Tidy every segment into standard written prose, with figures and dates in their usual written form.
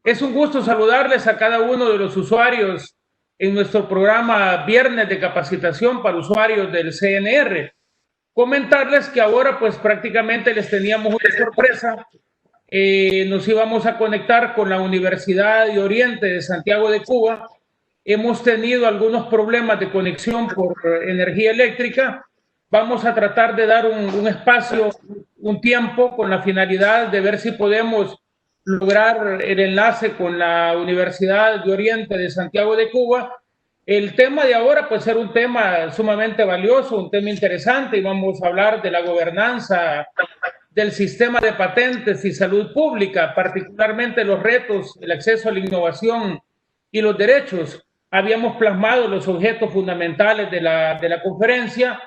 Es un gusto saludarles a cada uno de los usuarios en nuestro programa Viernes de Capacitación para Usuarios del CNR. Comentarles que ahora pues prácticamente les teníamos una sorpresa. Nos íbamos a conectar con la Universidad de Oriente de Santiago de Cuba. Hemos tenido algunos problemas de conexión por energía eléctrica. Vamos a tratar de dar un espacio, un tiempo con la finalidad de ver si podemos lograr el enlace con la Universidad de Oriente de Santiago de Cuba. El tema de ahora puede ser un tema sumamente valioso, un tema interesante, y vamos a hablar de la gobernanza del sistema de patentes y salud pública, particularmente los retos, el acceso a la innovación y los derechos. Habíamos plasmado los objetos fundamentales de la conferencia.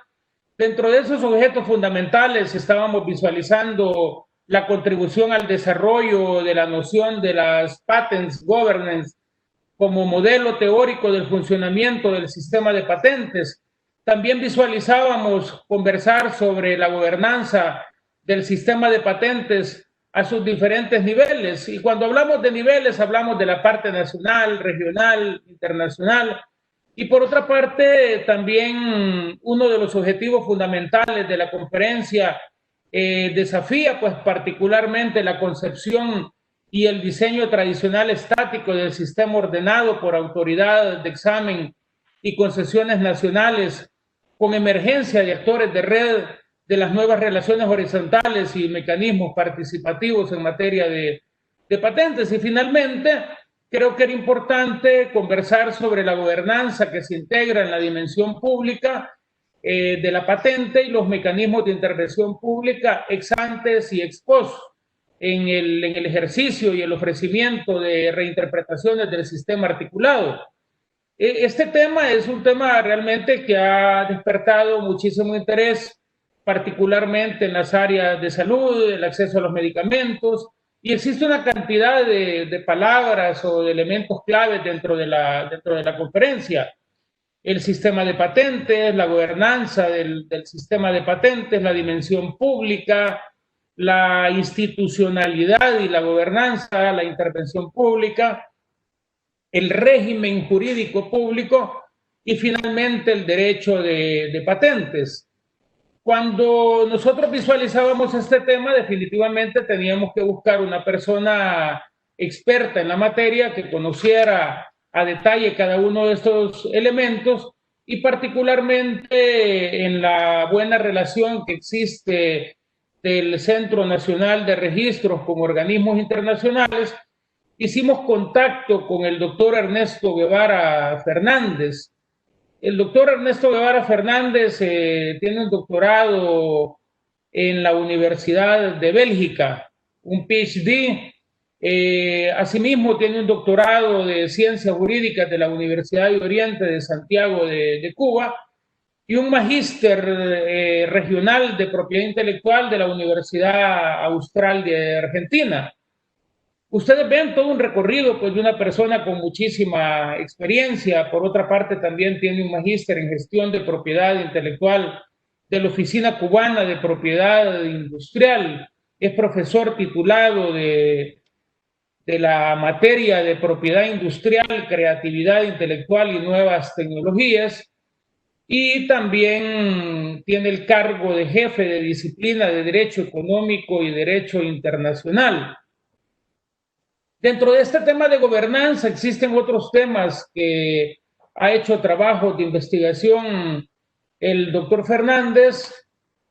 Dentro de esos objetos fundamentales estábamos visualizando la contribución al desarrollo de la noción de las patents governance como modelo teórico del funcionamiento del sistema de patentes. También visualizábamos conversar sobre la gobernanza del sistema de patentes a sus diferentes niveles. Y cuando hablamos de niveles, hablamos de la parte nacional, regional, internacional. Y por otra parte, también uno de los objetivos fundamentales de la conferencia desafía pues particularmente la concepción y el diseño tradicional estático del sistema ordenado por autoridad de examen y concesiones nacionales, con emergencia de actores de red, de las nuevas relaciones horizontales y mecanismos participativos en materia de patentes. Y finalmente, creo que era importante conversar sobre la gobernanza que se integra en la dimensión pública de la patente y los mecanismos de intervención pública ex antes y ex post en el ejercicio y el ofrecimiento de reinterpretaciones del sistema articulado. Este tema es un tema realmente que ha despertado muchísimo interés, particularmente en las áreas de salud, el acceso a los medicamentos, y existe una cantidad de palabras o de elementos claves dentro de la conferencia. El sistema de patentes, la gobernanza del sistema de patentes, la dimensión pública, la institucionalidad y la gobernanza, la intervención pública, el régimen jurídico público y finalmente el derecho de patentes. Cuando nosotros visualizábamos este tema, definitivamente teníamos que buscar una persona experta en la materia que conociera a detalle cada uno de estos elementos y particularmente en la buena relación que existe del Centro Nacional de Registros con organismos internacionales. Hicimos contacto con el doctor Ernesto Guevara Fernández. El doctor Ernesto Guevara Fernández tiene un doctorado en la Universidad de Bélgica, un PhD. Asimismo, tiene un doctorado de Ciencias Jurídicas de la Universidad de Oriente de Santiago de Cuba y un magíster regional de propiedad intelectual de la Universidad Austral de Argentina. Ustedes ven todo un recorrido pues, de una persona con muchísima experiencia. Por otra parte, también tiene un magíster en gestión de propiedad intelectual de la Oficina Cubana de Propiedad Industrial. Es profesor titulado de la materia de propiedad industrial, creatividad intelectual y nuevas tecnologías. Y también tiene el cargo de jefe de disciplina de Derecho Económico y Derecho Internacional. Dentro de este tema de gobernanza existen otros temas que ha hecho trabajos de investigación el doctor Fernández,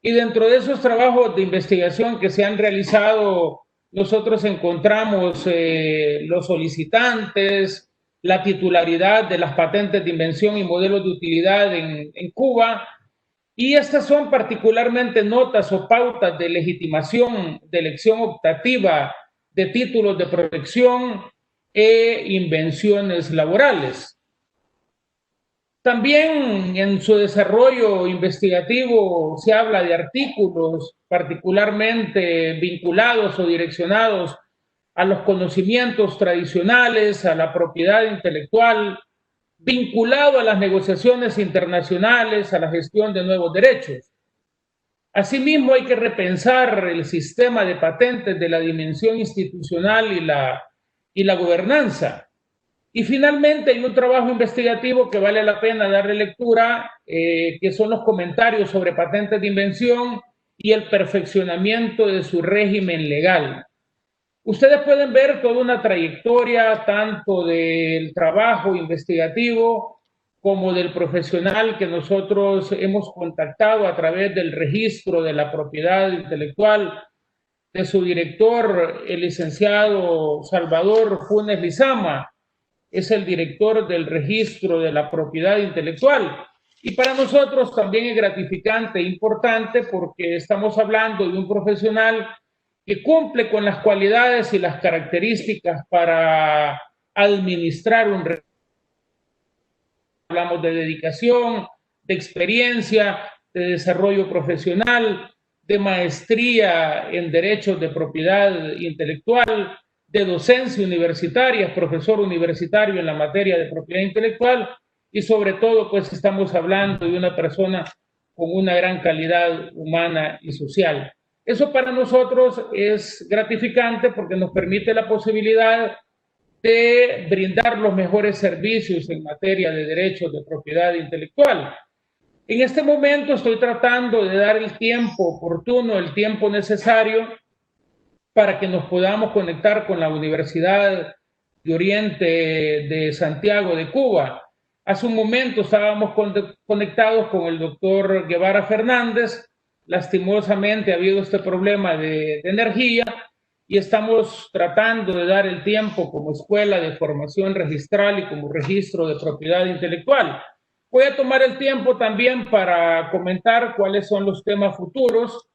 y dentro de esos trabajos de investigación que se han realizado, nosotros encontramos los solicitantes, la titularidad de las patentes de invención y modelos de utilidad en Cuba, y estas son particularmente notas o pautas de legitimación de elección optativa de títulos de protección e invenciones laborales. También en su desarrollo investigativo se habla de artículos particularmente vinculados o direccionados a los conocimientos tradicionales, a la propiedad intelectual, vinculado a las negociaciones internacionales, a la gestión de nuevos derechos. Asimismo, hay que repensar el sistema de patentes de la dimensión institucional y la y la gobernanza. Y finalmente hay un trabajo investigativo que vale la pena darle lectura, que son los comentarios sobre patentes de invención y el perfeccionamiento de su régimen legal. Ustedes pueden ver toda una trayectoria tanto del trabajo investigativo como del profesional que nosotros hemos contactado a través del registro de la propiedad intelectual de su director, el licenciado Salvador Funes Lizama, es el director del registro de la propiedad intelectual. Y para nosotros también es gratificante e importante porque estamos hablando de un profesional que cumple con las cualidades y las características para administrar un registro. Hablamos de dedicación, de experiencia, de desarrollo profesional, de maestría en derechos de propiedad intelectual, de docencia universitaria, profesor universitario en la materia de propiedad intelectual, y sobre todo pues estamos hablando de una persona con una gran calidad humana y social. Eso para nosotros es gratificante porque nos permite la posibilidad de brindar los mejores servicios en materia de derechos de propiedad intelectual. En este momento estoy tratando de dar el tiempo oportuno, el tiempo necesario para que nos podamos conectar con la Universidad de Oriente de Santiago de Cuba. Hace un momento estábamos conectados con el doctor Guevara Fernández. Lastimosamente ha habido este problema de energía y estamos tratando de dar el tiempo como escuela de formación registral y como registro de propiedad intelectual. Voy a tomar el tiempo también para comentar cuáles son los temas futuros.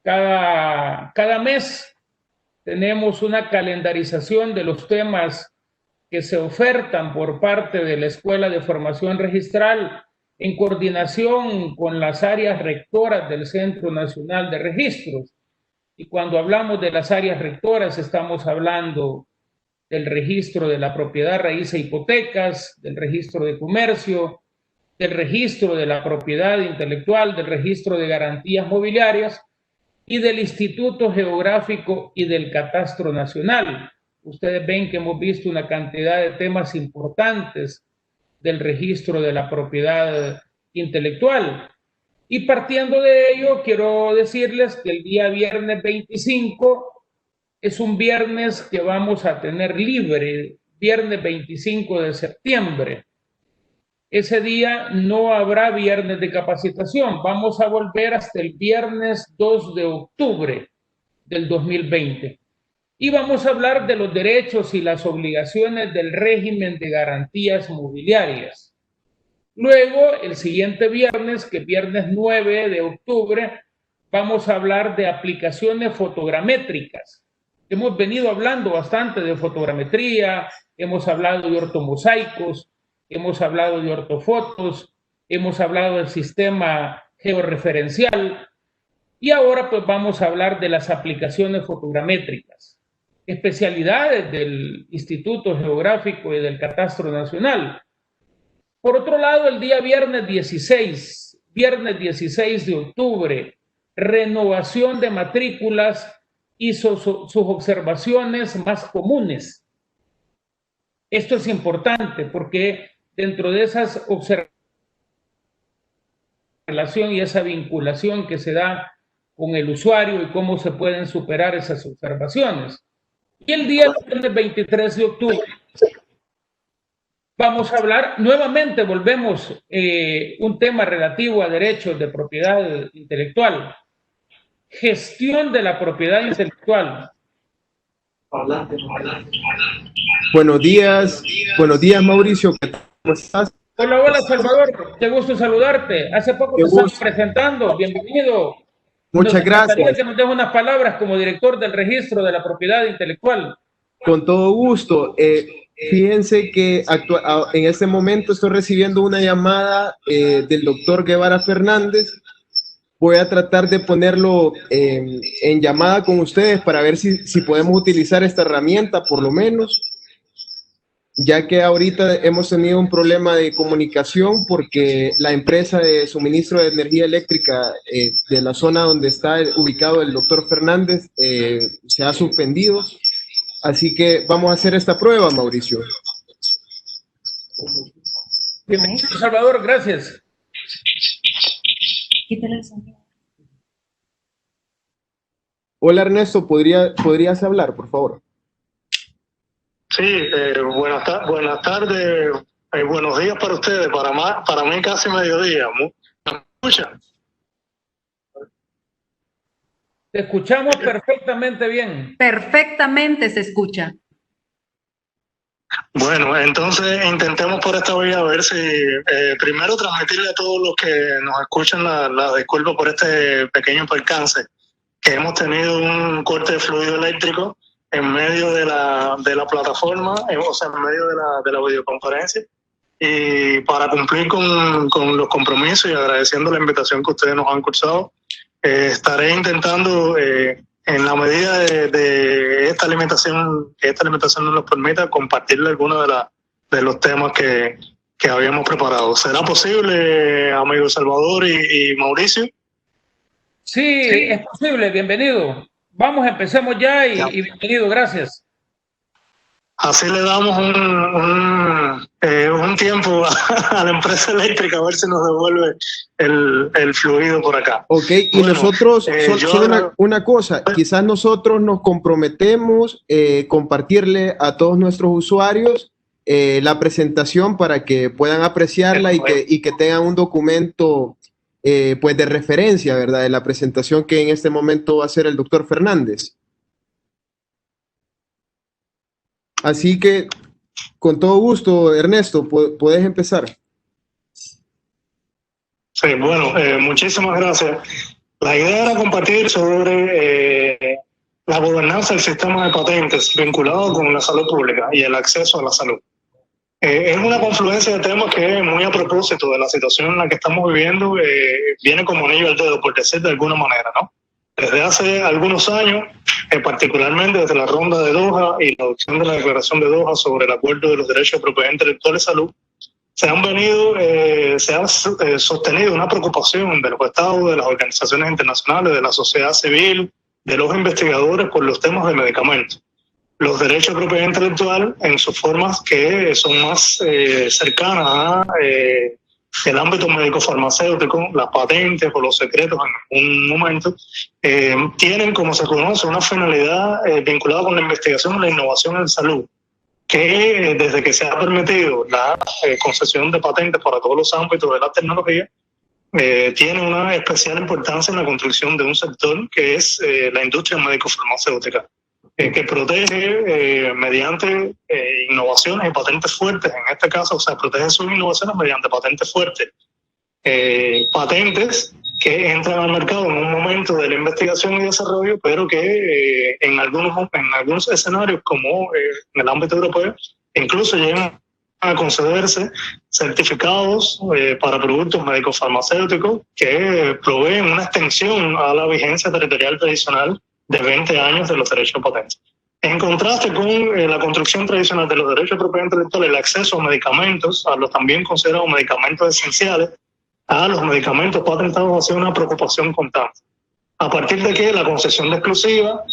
Cada mes tenemos una calendarización de los temas que se ofertan por parte de la Escuela de Formación Registral en coordinación con las áreas rectoras del Centro Nacional de Registros. Y cuando hablamos de las áreas rectoras, estamos hablando del registro de la propiedad raíz e hipotecas, del registro de comercio, del registro de la propiedad intelectual, del registro de garantías mobiliarias y del Instituto Geográfico y del Catastro Nacional. Ustedes ven que hemos visto una cantidad de temas importantes del registro de la propiedad intelectual. Y partiendo de ello, quiero decirles que el día viernes 25 es un viernes que vamos a tener libre, viernes 25 de septiembre. Ese día no habrá viernes de capacitación. Vamos a volver hasta el viernes 2 de octubre del 2020. Y vamos a hablar de los derechos y las obligaciones del régimen de garantías mobiliarias. Luego, el siguiente viernes, que es viernes 9 de octubre, vamos a hablar de aplicaciones fotogramétricas. Hemos venido hablando bastante de fotogrametría, hemos hablado de ortomosaicos, hemos hablado de ortofotos, hemos hablado del sistema georreferencial y ahora pues vamos a hablar de las aplicaciones fotogramétricas, especialidades del Instituto Geográfico y del Catastro Nacional. Por otro lado, el día viernes 16 de octubre, renovación de matrículas y sus observaciones más comunes. Esto es importante porque dentro de esas observaciones y esa vinculación que se da con el usuario y cómo se pueden superar esas observaciones. Y el día 23 de octubre vamos a hablar, nuevamente volvemos un tema relativo a derechos de propiedad intelectual, gestión de la propiedad intelectual. Buenos días Mauricio, ¿cómo estás? Hola Salvador, qué gusto saludarte. Hace poco te estamos presentando, bienvenido. Muchas gracias. Que nos deje unas palabras como director del registro de la propiedad intelectual. Con todo gusto. Fíjense que en este momento estoy recibiendo una llamada del doctor Guevara Fernández. Voy a tratar de ponerlo en llamada con ustedes para ver si podemos utilizar esta herramienta por lo menos, ya que ahorita hemos tenido un problema de comunicación porque la empresa de suministro de energía eléctrica de la zona donde está ubicado el doctor Fernández se ha suspendido Así que vamos a hacer esta prueba, Mauricio. Bienvenido, Salvador, gracias. Hola, Ernesto, ¿podrías hablar, por favor? Sí, buenas tardes, buenos días para ustedes, para mí casi mediodía. ¿Me escuchan? Te escuchamos perfectamente bien. Perfectamente se escucha. Bueno, entonces intentemos por esta vía a ver si primero transmitirle a todos los que nos escuchan la disculpa por este pequeño percance, que hemos tenido un corte de fluido eléctrico en medio de la plataforma, o sea, en medio de la videoconferencia, y para cumplir con los compromisos y agradeciendo la invitación que ustedes nos han cursado, estaré intentando, en la medida de esta alimentación nos permita, compartirle algunos de los temas que habíamos preparado. ¿Será posible, amigo Salvador y Mauricio? Sí, es posible, bienvenido. Vamos, empecemos ya y bienvenido, gracias. Así le damos un tiempo a la empresa eléctrica a ver si nos devuelve el fluido por acá. Ok, y bueno, nosotros, solo una cosa, quizás nosotros nos comprometemos compartirle a todos nuestros usuarios la presentación para que puedan apreciarla y que tengan un documento pues de referencia, ¿verdad? De la presentación que en este momento va a hacer el doctor Fernández. Así que, con todo gusto, Ernesto, puedes empezar. Sí, bueno, muchísimas gracias. La idea era compartir sobre la gobernanza del sistema de patentes vinculado con la salud pública y el acceso a la salud. Es una confluencia de temas que, muy a propósito de la situación en la que estamos viviendo, viene como anillo al dedo, por decir de alguna manera, ¿no? Desde hace algunos años, particularmente desde la ronda de Doha y la adopción de la declaración de Doha sobre el acuerdo de los derechos de propiedad intelectual de salud, se ha sostenido una preocupación de los estados, de las organizaciones internacionales, de la sociedad civil, de los investigadores por los temas de medicamentos. Los derechos de propiedad intelectual en sus formas que son más cercanas a el ámbito médico-farmacéutico, las patentes o los secretos en un momento, tienen, como se conoce, una finalidad vinculada con la investigación y la innovación en salud, que desde que se ha permitido la concesión de patentes para todos los ámbitos de la tecnología, tiene una especial importancia en la construcción de un sector que es la industria médico-farmacéutica, que protege mediante innovaciones y patentes fuertes, en este caso, o sea, protege sus innovaciones mediante patentes fuertes. Patentes que entran al mercado en un momento de la investigación y desarrollo, pero que en algunos escenarios, como en el ámbito europeo, incluso llegan a concederse certificados para productos médicos farmacéuticos que proveen una extensión a la vigencia territorial tradicional de 20 años de los derechos de patentes. En contraste con la construcción tradicional de los derechos de propiedad intelectual, el acceso a medicamentos, a los también considerados medicamentos esenciales, a los medicamentos patentados, ha sido una preocupación constante. A partir de que la concesión de exclusiva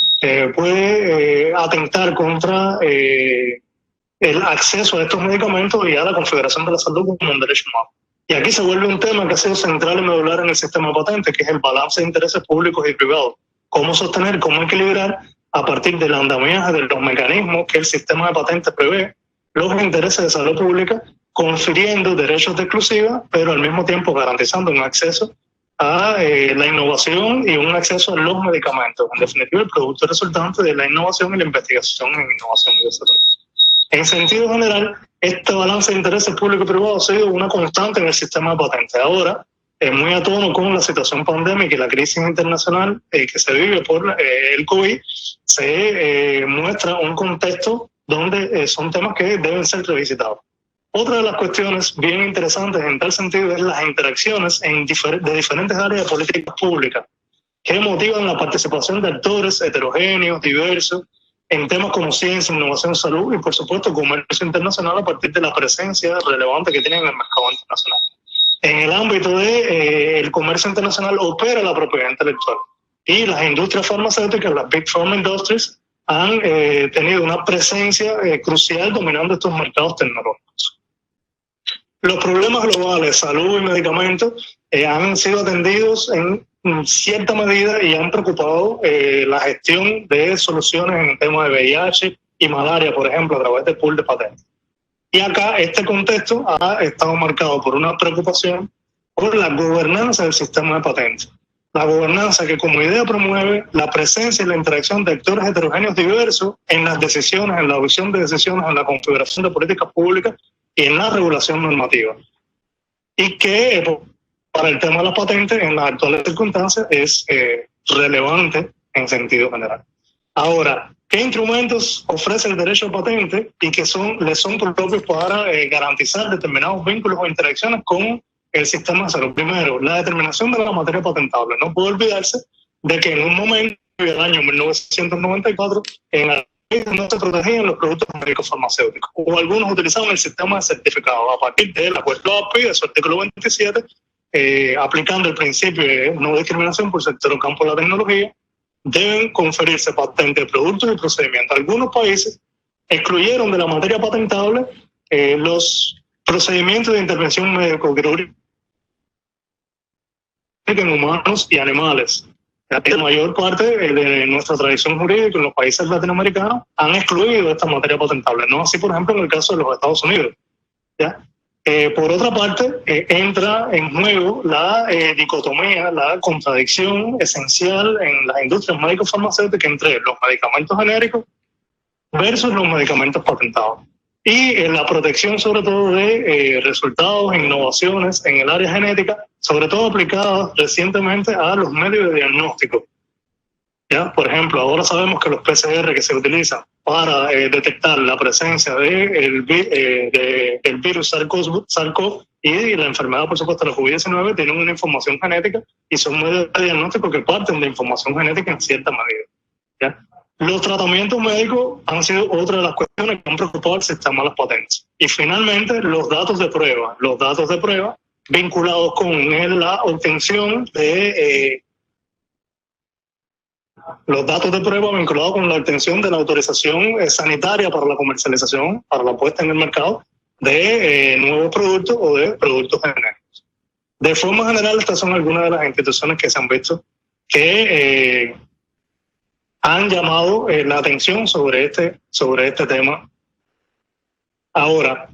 puede atentar contra el acceso a estos medicamentos y a la configuración de la salud como un derecho humano. Y aquí se vuelve un tema que ha sido central y medular en el sistema de patentes, que es el balance de intereses públicos y privados. Cómo sostener, cómo equilibrar, a partir del andamiaje de los mecanismos que el sistema de patentes prevé, los intereses de salud pública, confiriendo derechos de exclusiva, pero al mismo tiempo garantizando un acceso a la innovación y un acceso a los medicamentos. En definitiva, el producto resultante de la innovación y la investigación en innovación y desarrollo. En sentido general, este balance de intereses públicos y privados ha sido una constante en el sistema de patentes. Ahora, muy a tono con la situación pandémica y la crisis internacional que se vive por el COVID, se muestra un contexto donde son temas que deben ser revisitados. Otra de las cuestiones bien interesantes en tal sentido es las interacciones de diferentes áreas de políticas públicas que motivan la participación de actores heterogéneos, diversos, en temas como ciencia, innovación, salud y, por supuesto, comercio internacional a partir de la presencia relevante que tienen en el mercado internacional. En el ámbito del comercio internacional opera la propiedad intelectual y las industrias farmacéuticas, las Big Pharma Industries, han tenido una presencia crucial dominando estos mercados tecnológicos. Los problemas globales, salud y medicamentos, han sido atendidos en cierta medida y han preocupado la gestión de soluciones en el tema de VIH y malaria, por ejemplo, a través del pool de patentes. Y acá este contexto ha estado marcado por una preocupación por la gobernanza del sistema de patentes. La gobernanza que como idea promueve la presencia y la interacción de actores heterogéneos diversos en las decisiones, en la adopción de decisiones, en la configuración de políticas públicas y en la regulación normativa. Y que para el tema de las patentes en las actuales circunstancias es relevante en sentido general. Ahora, ¿qué instrumentos ofrece el derecho a patente y que les son propios para garantizar determinados vínculos o interacciones con el sistema de salud? Primero, la determinación de la materia patentable. No puede olvidarse de que en un momento, en el año 1994, en la ley no se protegían los productos médicos farmacéuticos, o algunos utilizaban el sistema de certificado. A partir del acuerdo API, de su artículo 27, aplicando el principio de no discriminación por sector o campo de la tecnología, deben conferirse patentes de productos y procedimientos. Algunos países excluyeron de la materia patentable los procedimientos de intervención médico-quirúrgica en humanos y animales. La mayor parte de nuestra tradición jurídica en los países latinoamericanos han excluido esta materia patentable. No así, por ejemplo, en el caso de los Estados Unidos. ¿Ya? Por otra parte, entra en juego la dicotomía, la contradicción esencial en las industrias médico-farmacéuticas entre los medicamentos genéricos versus los medicamentos patentados. Y la protección sobre todo de resultados e innovaciones en el área genética, sobre todo aplicadas recientemente a los medios de diagnóstico. ¿Ya? Por ejemplo, ahora sabemos que los PCR que se utilizan para detectar la presencia del virus SARS-CoV y la enfermedad, por supuesto, la COVID-19, tienen una información genética y son medios de diagnóstico que parten de información genética en cierta medida. ¿Ya? Los tratamientos médicos han sido otra de las cuestiones que han preocupado al sistema de las patentes. Y finalmente, los datos de prueba vinculados con la obtención de los datos de prueba vinculados con la obtención de la autorización sanitaria para la comercialización, para la puesta en el mercado de nuevos productos o de productos genéricos. De forma general, estas son algunas de las instituciones que se han visto que han llamado la atención sobre este tema. Ahora,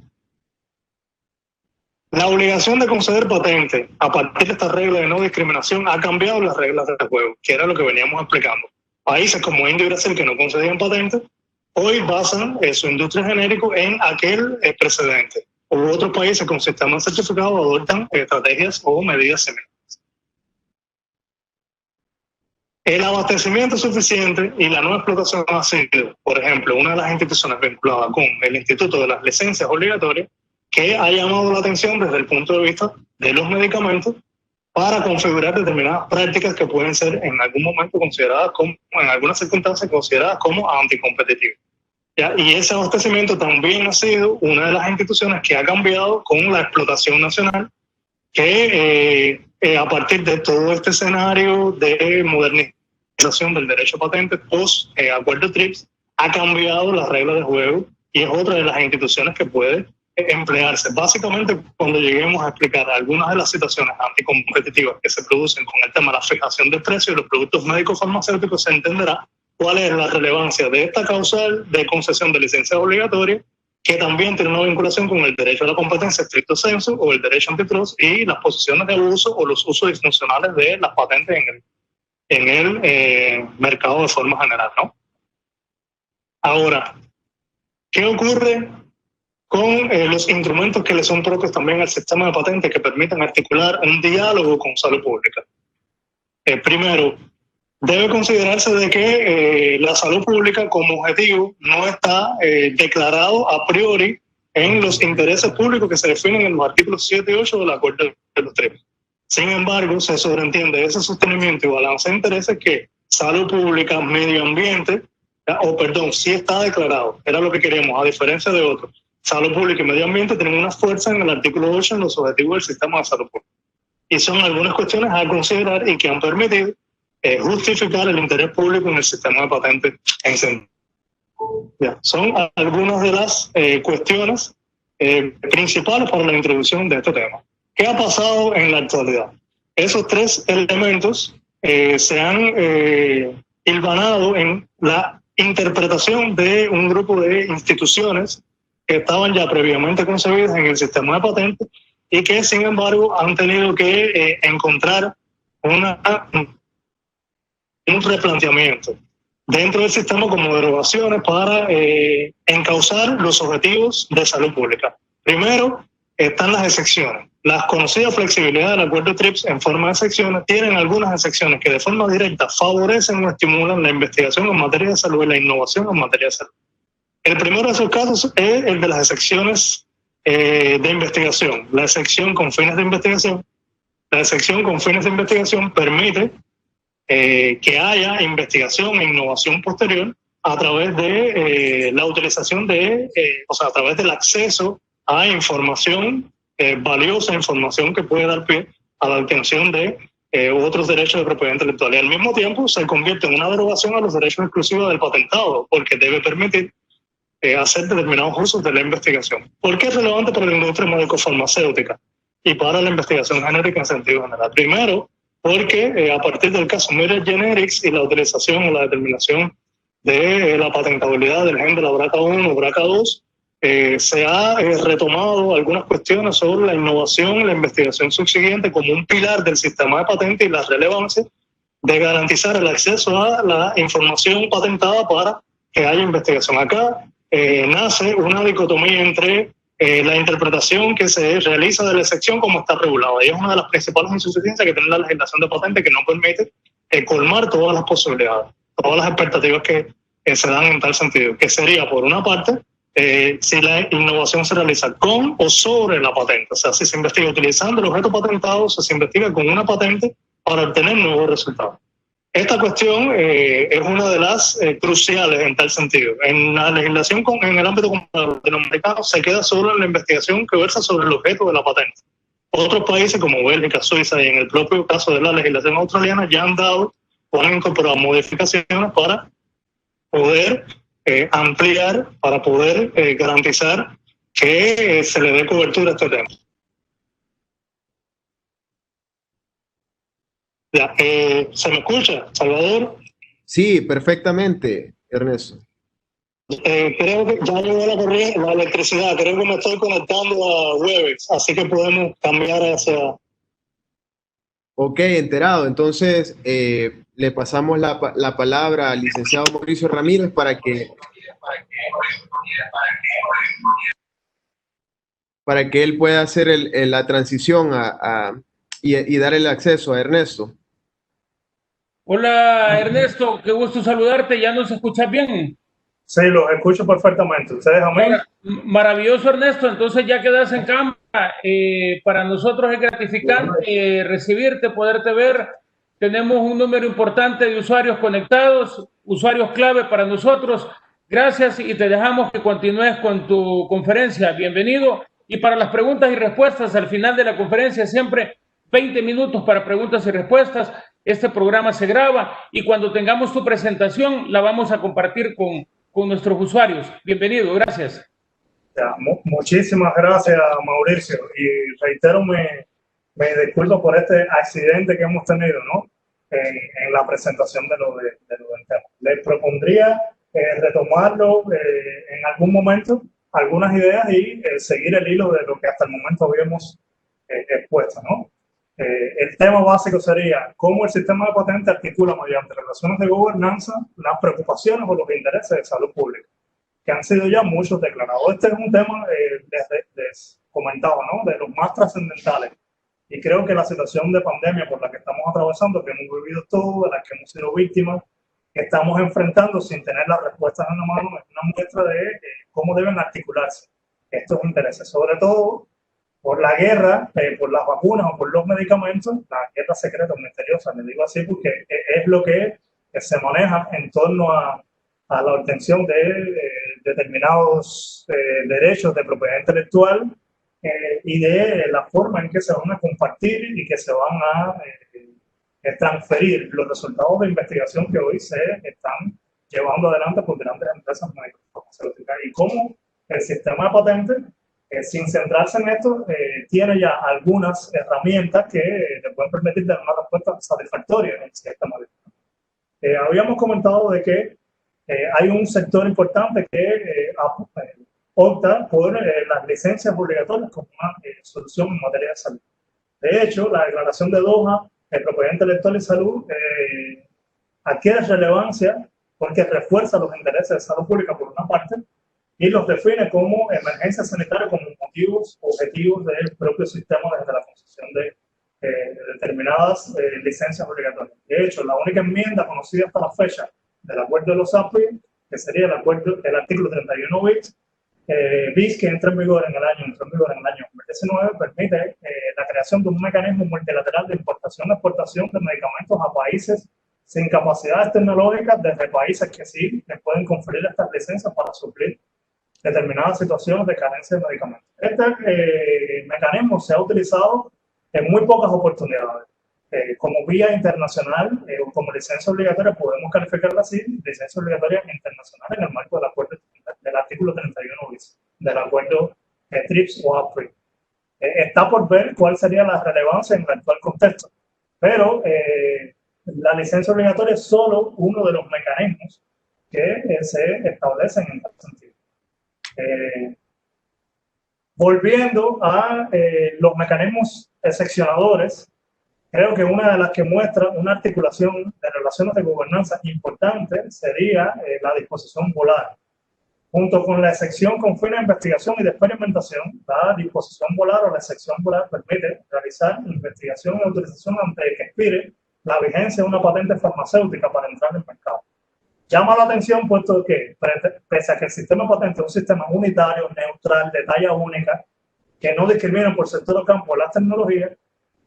la obligación de conceder patentes a partir de esta regla de no discriminación ha cambiado las reglas del juego, que era lo que veníamos explicando. Países como India y Brasil que no concedían patentes, hoy basan su industria genérica en aquel precedente. O otros países con sistemas certificados adoptan estrategias o medidas similares. El abastecimiento suficiente y la no explotación ha sido, por ejemplo, una de las instituciones vinculadas con el Instituto de las Licencias Obligatorias, que ha llamado la atención desde el punto de vista de los medicamentos para configurar determinadas prácticas que pueden ser en algún momento consideradas como, en algunas circunstancias consideradas como anticompetitivas. ¿Ya? Y ese abastecimiento también ha sido una de las instituciones que ha cambiado con la explotación nacional, que a partir de todo este escenario de modernización del derecho a patentes post acuerdo TRIPS, ha cambiado las reglas de juego y es otra de las instituciones que puede emplearse. Básicamente, cuando lleguemos a explicar algunas de las situaciones anticompetitivas que se producen con el tema de la fijación de precios de los productos médicos farmacéuticos, se entenderá cuál es la relevancia de esta causal de concesión de licencias obligatorias, que también tiene una vinculación con el derecho a la competencia estricto sensu o el derecho antitrust y las posiciones de abuso o los usos disfuncionales de las patentes en el mercado de forma general, ¿no? Ahora, ¿qué ocurre con los instrumentos que le son propios también al sistema de patentes que permitan articular un diálogo con salud pública? Primero, debe considerarse de que la salud pública como objetivo no está declarado a priori en los intereses públicos que se definen en los artículos 7 y 8 del Acuerdo de los TRIPS. Sin embargo, se sobreentiende ese sostenimiento y balance de intereses que salud pública, medio ambiente, sí está declarado, era lo que queríamos, a diferencia de otros. Salud pública y medio ambiente tienen una fuerza en el artículo 8 en los objetivos del sistema de salud pública. Y son algunas cuestiones a considerar y que han permitido justificar el interés público en el sistema de patentes en sentido Ya, son algunas de las cuestiones principales para la introducción de este tema. ¿Qué ha pasado en la actualidad? Esos tres elementos se han hilvanado en la interpretación de un grupo de instituciones que estaban ya previamente concebidas en el sistema de patentes y que, sin embargo, han tenido que encontrar un replanteamiento dentro del sistema como derogaciones para encauzar los objetivos de salud pública. Primero, están las excepciones. Las conocidas flexibilidades del acuerdo TRIPS en forma de excepciones tienen algunas excepciones que de forma directa favorecen o estimulan la investigación en materia de salud y la innovación en materia de salud. El primero de esos casos es el de las excepciones de investigación. La excepción con fines de investigación. La excepción con fines de investigación permite que haya investigación e innovación posterior a través de la utilización a través del acceso a información valiosa, información que puede dar pie a la obtención de otros derechos de propiedad intelectual. Y al mismo tiempo se convierte en una derogación a los derechos exclusivos del patentado, porque debe permitir hacer determinados usos de la investigación. ¿Por qué es relevante para la industria médico-farmacéutica y para la investigación genérica en sentido general? Primero, porque a partir del caso Myriad Generics y la utilización o la determinación de la patentabilidad del gen de la BRCA1 o BRCA2, se ha retomado algunas cuestiones sobre la innovación y la investigación subsiguiente como un pilar del sistema de patentes y la relevancia de garantizar el acceso a la información patentada para que haya investigación. Acá nace una dicotomía entre la interpretación que se realiza de la excepción como está regulada. Y es una de las principales insuficiencias que tiene la legislación de patentes, que no permite colmar todas las posibilidades, todas las expectativas que se dan en tal sentido, que sería, por una parte, si la innovación se realiza con o sobre la patente. O sea, si se investiga utilizando el objeto patentado, o se investiga con una patente para obtener nuevos resultados. Esta cuestión es una de las cruciales en tal sentido. En la legislación en el ámbito latinoamericano se queda solo en la investigación que versa sobre el objeto de la patente. Otros países como Bélgica, Suiza y en el propio caso de la legislación australiana ya han dado o han incorporado modificaciones para poder ampliar, para poder garantizar que se le dé cobertura a este tema. Ya, ¿se me escucha, Salvador? Sí, perfectamente, Ernesto. Creo que ya llegó la electricidad, creo que me estoy conectando a Webex, así que podemos cambiar hacia... Ok, enterado. Entonces, le pasamos la palabra al licenciado Mauricio Ramírez para que él pueda hacer la transición y dar el acceso a Ernesto. Hola Ernesto, qué gusto saludarte, ¿ya nos escuchas bien? Sí, los escucho perfectamente. ¿Ustedes a mí? Maravilloso Ernesto, entonces ya quedas en cámara. Para nosotros es gratificante recibirte, poderte ver. Tenemos un número importante de usuarios conectados, usuarios clave para nosotros. Gracias y te dejamos que continúes con tu conferencia. Bienvenido. Y para las preguntas y respuestas, al final de la conferencia siempre 20 minutos para preguntas y respuestas. Este programa se graba y cuando tengamos tu presentación la vamos a compartir con nuestros usuarios. Bienvenido, gracias. Ya, muchísimas gracias, Mauricio, y reitero me disculpo por este accidente que hemos tenido, ¿no? En la presentación de lo del tema. Les propondría retomarlo en algún momento, algunas ideas y seguir el hilo de lo que hasta el momento habíamos expuesto, ¿no? El tema básico sería cómo el sistema de patentes articula mediante relaciones de gobernanza las preocupaciones o los intereses de salud pública, que han sido ya muchos declarados. Este es un tema, les comentaba, ¿no?, de los más trascendentales. Y creo que la situación de pandemia por la que estamos atravesando, que hemos vivido todos, de la que hemos sido víctimas, que estamos enfrentando sin tener las respuestas en la mano, es una muestra de cómo deben articularse estos intereses, sobre todo por la guerra, por las vacunas o por los medicamentos, la guerra secreta o misteriosa, le digo así porque es lo que se maneja en torno a la obtención de determinados derechos de propiedad intelectual y de la forma en que se van a compartir y que se van a transferir los resultados de investigación que hoy se están llevando adelante por grandes empresas médicas farmacéuticas y cómo el sistema de patentes, sin centrarse en esto, tiene ya algunas herramientas que le pueden permitir dar una respuesta satisfactoria en cierta manera. Habíamos comentado de que hay un sector importante que opta por las licencias obligatorias como una solución en materia de salud. De hecho, la declaración de Doha, el propiedad intelectual y salud, adquiere relevancia porque refuerza los intereses de salud pública por una parte y los define como emergencia sanitaria como motivos objetivos del propio sistema desde la concesión de determinadas licencias obligatorias. De hecho, la única enmienda conocida hasta la fecha del acuerdo de los API, que sería el artículo 31 bis, que entró en vigor en el año 2019, permite la creación de un mecanismo multilateral de importación y exportación de medicamentos a países sin capacidades tecnológicas desde países que sí les pueden conferir estas licencias para suplir determinadas situaciones de carencia de medicamentos. Este mecanismo se ha utilizado en muy pocas oportunidades. Como vía internacional o como licencia obligatoria, podemos calificarla así, licencia obligatoria internacional en el marco del acuerdo del artículo 31 bis, del acuerdo TRIPS o APRI. Está por ver cuál sería la relevancia en el actual contexto, pero la licencia obligatoria es solo uno de los mecanismos que se establecen en tal sentido. Volviendo a los mecanismos excepcionadores, creo que una de las que muestra una articulación de relaciones de gobernanza importante sería la disposición volar. Junto con la excepción con fines de investigación y de experimentación, la disposición volar o la excepción volar permite realizar investigación y autorización antes de que expire la vigencia de una patente farmacéutica para entrar en el mercado. Llama la atención puesto que, pese a que el sistema de patente es un sistema unitario, neutral, de talla única, que no discrimina por sector o campo las tecnologías,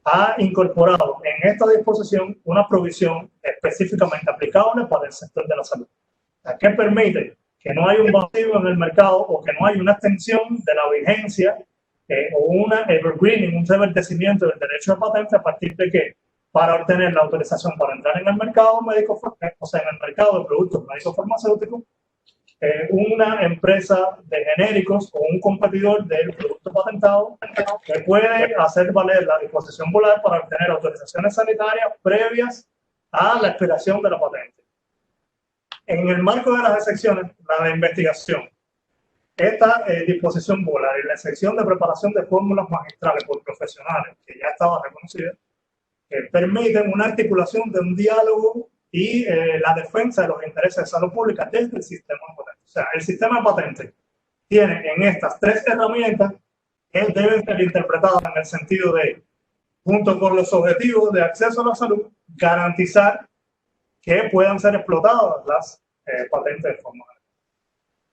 ha incorporado en esta disposición una provisión específicamente aplicable para el sector de la salud, que permite que no haya un vacío en el mercado o que no haya una extensión de la vigencia o una evergreening, un reverdecimiento del derecho de patente a partir de que para obtener la autorización para entrar en el mercado médico, o sea, en el mercado de productos médicos farmacéuticos, una empresa de genéricos o un competidor del producto patentado que puede hacer valer la disposición volar para obtener autorizaciones sanitarias previas a la expiración de la patente. En el marco de las excepciones, la de investigación, esta disposición volar y la excepción de preparación de fórmulas magistrales por profesionales, que ya estaba reconocida, permiten una articulación de un diálogo y la defensa de los intereses de salud pública desde el sistema de patentes. O sea, el sistema de patentes tiene en estas tres herramientas que deben ser interpretadas en el sentido de, junto con los objetivos de acceso a la salud, garantizar que puedan ser explotadas las patentes de forma.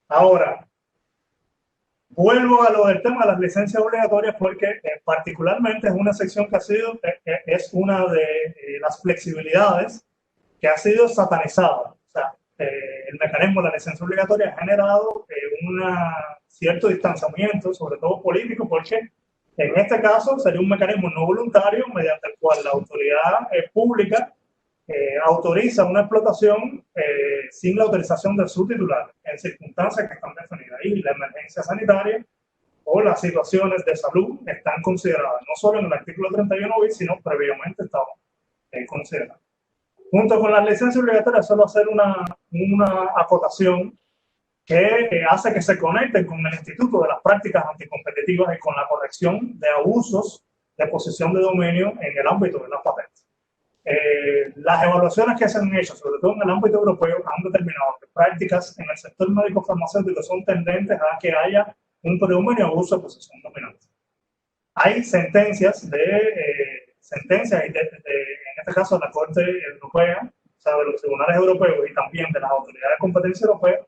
Ahora, vuelvo a lo del tema de las licencias obligatorias porque particularmente es una sección que ha sido, es una de las flexibilidades que ha sido satanizada. O sea, el mecanismo de la licencia obligatoria ha generado un cierto distanciamiento, sobre todo político, porque en este caso sería un mecanismo no voluntario mediante el cual la autoridad pública autoriza una explotación sin la autorización de su titular en circunstancias que están definidas. Y la emergencia sanitaria o las situaciones de salud están consideradas no solo en el artículo 31 bis, sino previamente estaban consideradas. Junto con las licencias obligatorias, solo hacer una acotación que hace que se conecten con el Instituto de las Prácticas Anticompetitivas y con la corrección de abusos de posición de dominio en el ámbito de las patentes. Las evaluaciones que se han hecho, sobre todo en el ámbito europeo, han determinado que prácticas en el sector médico farmacéutico son tendentes a que haya un predominio de abuso de posición dominante. Hay sentencias en este caso de la Corte Europea, o sea, de los tribunales europeos y también de las autoridades de competencia europeas,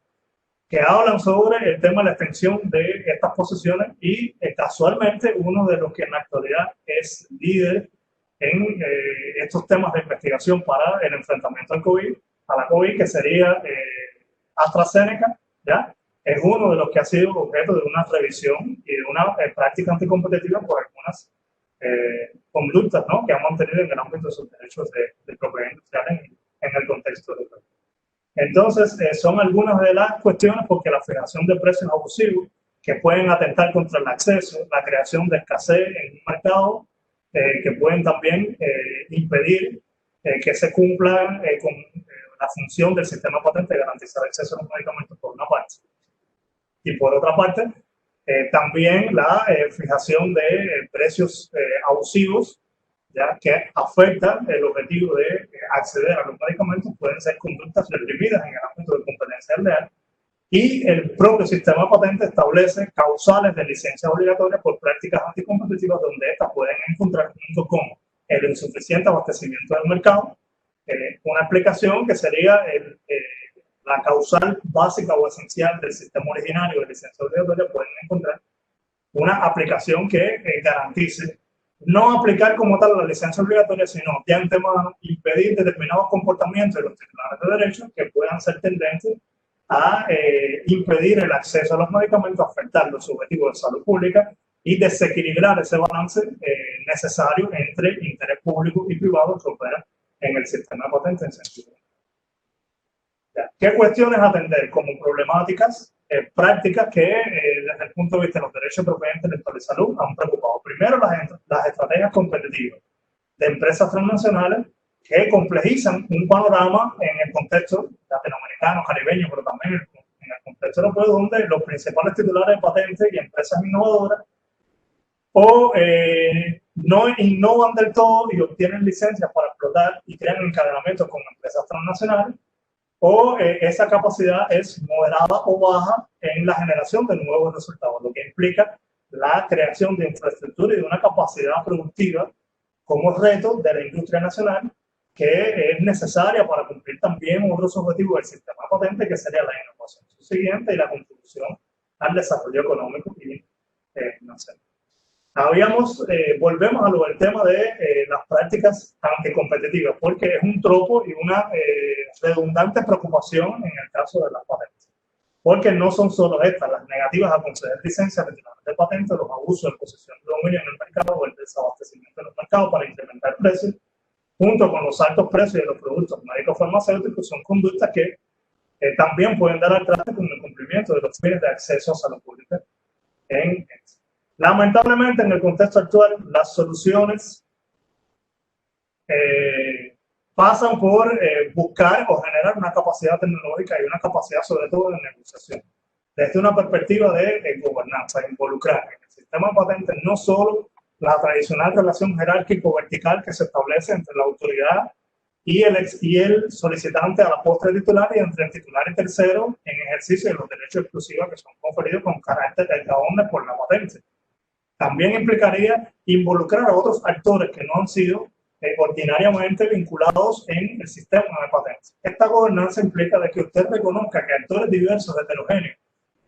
que hablan sobre el tema de la extensión de estas posiciones y casualmente uno de los que en la actualidad es líder en estos temas de investigación para el enfrentamiento al COVID, a la COVID, que sería AstraZeneca, ¿ya? Es uno de los que ha sido objeto de una revisión y de una práctica anticompetitiva por algunas conductas, ¿no?, que han mantenido en el ámbito de sus derechos de propiedad industrial en el contexto europeo. Entonces, son algunas de las cuestiones porque la fijación de precios abusivos que pueden atentar contra el acceso, la creación de escasez en un mercado, que pueden también impedir que se cumpla con la función del sistema patente de garantizar el acceso a los medicamentos por una parte. Y por otra parte, también la fijación de precios abusivos, ya que afectan el objetivo de acceder a los medicamentos, pueden ser conductas reprimidas en el ámbito de competencia leal, y el propio sistema patente establece causales de licencia obligatoria por prácticas anticompetitivas donde estas pueden encontrar junto con el insuficiente abastecimiento del mercado, una explicación que sería la causal básica o esencial del sistema originario de licencia obligatoria. Pueden encontrar una aplicación que garantice no aplicar como tal la licencia obligatoria, sino de antemano impedir determinados comportamientos de los titulares de derechos que puedan ser tendentes a impedir el acceso a los medicamentos, afectar los objetivos de salud pública y desequilibrar ese balance necesario entre interés público y privado que opera en el sistema de patentes en sentido. ¿Qué cuestiones atender como problemáticas prácticas que desde el punto de vista de los derechos de propiedad intelectual y salud han preocupado? Primero, las estrategias competitivas de empresas transnacionales que complejizan un panorama en el contexto latinoamericano, caribeño, pero también en el contexto europeo, donde los principales titulares de patentes y empresas innovadoras o no innovan del todo y obtienen licencias para explotar y crean encadenamientos con empresas transnacionales, o esa capacidad es moderada o baja en la generación de nuevos resultados, lo que implica la creación de infraestructura y de una capacidad productiva como reto de la industria nacional que es necesaria para cumplir también otros objetivos del sistema patente, que sería la innovación subsiguiente y la contribución al desarrollo económico y nacional. Volvemos a lo del tema de las prácticas anticompetitivas, porque es un tropo y una redundante preocupación en el caso de las patentes. Porque no son solo estas, las negativas a conceder licencias de patentes, los abusos de posición de dominio en el mercado o el desabastecimiento de los mercados para incrementar precios, junto con los altos precios de los productos médicos farmacéuticos, son conductas que también pueden dar al traste con el cumplimiento de los fines de acceso a salud pública en Lamentablemente, en el contexto actual, las soluciones pasan por buscar o generar una capacidad tecnológica y una capacidad, sobre todo, de negociación. Desde una perspectiva de gobernanza, involucrar en el sistema de patentes no solo la tradicional relación jerárquico-vertical que se establece entre la autoridad y el solicitante a la postre titular y entre el titular y tercero en ejercicio de los derechos exclusivos que son conferidos con carácter de caóne por la patente. También implicaría involucrar a otros actores que no han sido ordinariamente vinculados en el sistema de patentes. Esta gobernanza implica de que usted reconozca que actores diversos, heterogéneos,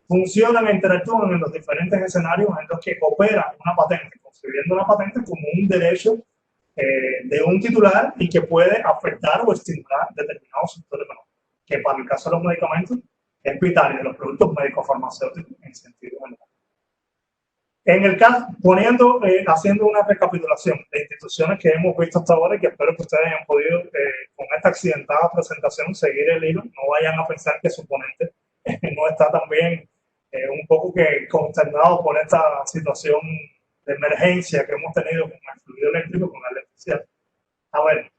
funcionan e interactúan en los diferentes escenarios en los que opera una patente, concebiendo una patente como un derecho de un titular y que puede afectar o estimular determinados sectores económicos, que para el caso de los medicamentos es vital y de los productos médicos farmacéuticos en sentido general. En el caso, haciendo una recapitulación de instituciones que hemos visto hasta ahora y que espero que ustedes hayan podido, con esta accidentada presentación, seguir el hilo, no vayan a pensar que su ponente no está también un poco que consternado por esta situación de emergencia que hemos tenido con el fluido eléctrico, con la electricidad. A ver,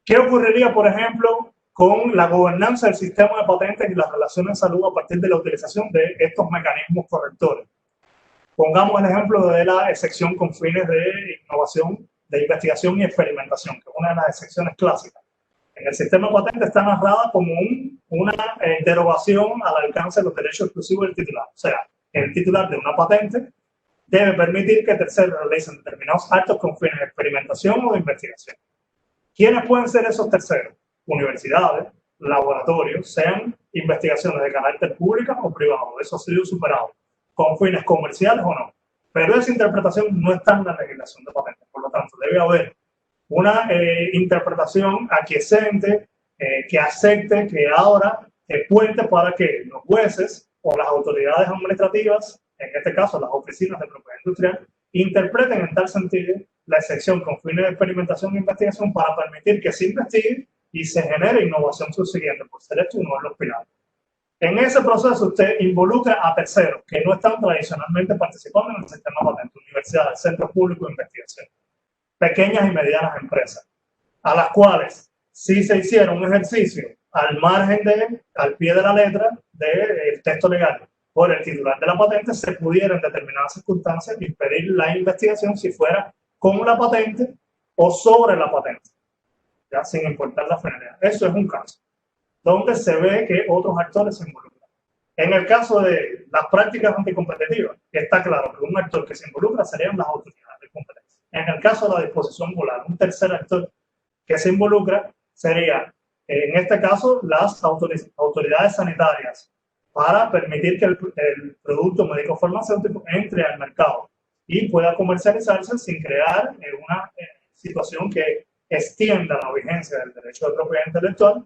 ¿qué ocurriría, por ejemplo, con la gobernanza del sistema de patentes y las relaciones de salud a partir de la utilización de estos mecanismos correctores? Pongamos el ejemplo de la excepción con fines de innovación, de investigación y experimentación, que es una de las excepciones clásicas. En el sistema de patentes está narrada como una derogación al alcance de los derechos exclusivos del titular. O sea, el titular de una patente debe permitir que terceros realicen determinados actos con fines de experimentación o de investigación. ¿Quiénes pueden ser esos terceros? Universidades, laboratorios, sean investigaciones de carácter público o privado. Eso ha sido superado, con fines comerciales o no. Pero esa interpretación no está en la legislación de patentes. Por lo tanto, debe haber una interpretación aquiescente que acepte, que abra puente para que los jueces o las autoridades administrativas, en este caso las oficinas de propiedad industrial, interpreten en tal sentido la excepción con fines de experimentación e investigación para permitir que se investigue y se genere innovación subsiguiente, por ser esto uno de los pilares. En ese proceso usted involucra a terceros que no están tradicionalmente participando en el sistema patente, universidades, centros públicos de investigación, pequeñas y medianas empresas, a las cuales si se hiciera un ejercicio al margen al pie de la letra del texto legal por el titular de la patente, se pudiera en determinadas circunstancias impedir la investigación si fuera con la patente o sobre la patente, ya sin importar la finalidad. Eso es un caso donde se ve que otros actores se involucran. En el caso de las prácticas anticompetitivas, está claro que un actor que se involucra serían las autoridades de competencia. En el caso de la disposición volar, un tercer actor que se involucra sería, en este caso, las autoridades sanitarias para permitir que el producto médico farmacéutico entre al mercado y pueda comercializarse sin crear una situación que extienda la vigencia del derecho de propiedad intelectual,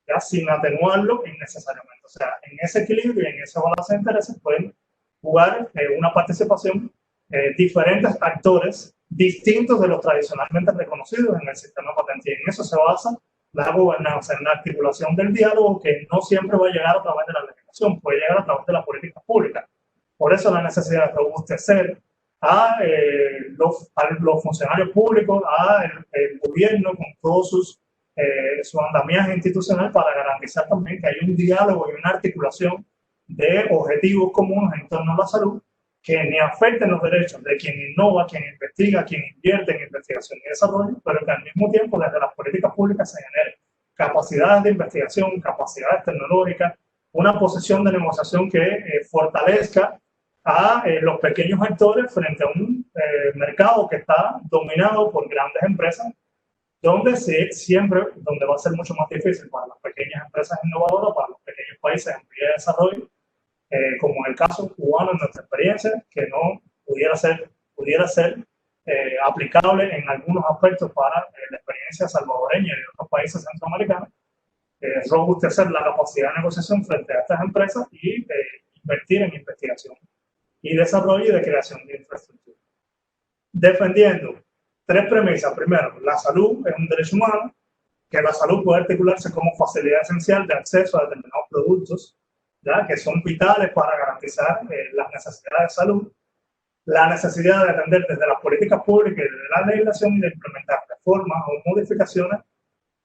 ya sin atenuarlo innecesariamente. O sea, en ese equilibrio y en ese balance de intereses pueden jugar una participación diferentes actores distintos de los tradicionalmente reconocidos en el sistema patente. Y en eso se basa la gobernanza, en la articulación del diálogo, que no siempre va a llegar a través de la legislación, puede llegar a través de la política pública. Por eso la necesidad de robustecer a los funcionarios públicos, al gobierno con todos su andamiaje institucional, para garantizar también que hay un diálogo y una articulación de objetivos comunes en torno a la salud que ni afecten los derechos de quien innova, quien investiga, quien invierte en investigación y desarrollo, pero que al mismo tiempo desde las políticas públicas se generen capacidades de investigación, capacidades tecnológicas, una posición de negociación que fortalezca a los pequeños actores frente a un mercado que está dominado por grandes empresas, donde donde va a ser mucho más difícil para las pequeñas empresas innovadoras, para los pequeños países en vía de desarrollo, como en el caso cubano, en nuestra experiencia, que no pudiera ser aplicable en algunos aspectos para la experiencia salvadoreña y de otros países centroamericanos, robustecer la capacidad de negociación frente a estas empresas y invertir en investigación y desarrollo y de creación de infraestructura. Defendiendo tres premisas. Primero, la salud es un derecho humano, que la salud puede articularse como facilidad esencial de acceso a determinados productos, ¿ya?, que son vitales para garantizar las necesidades de salud. La necesidad de atender desde las políticas públicas y desde la legislación y de implementar reformas o modificaciones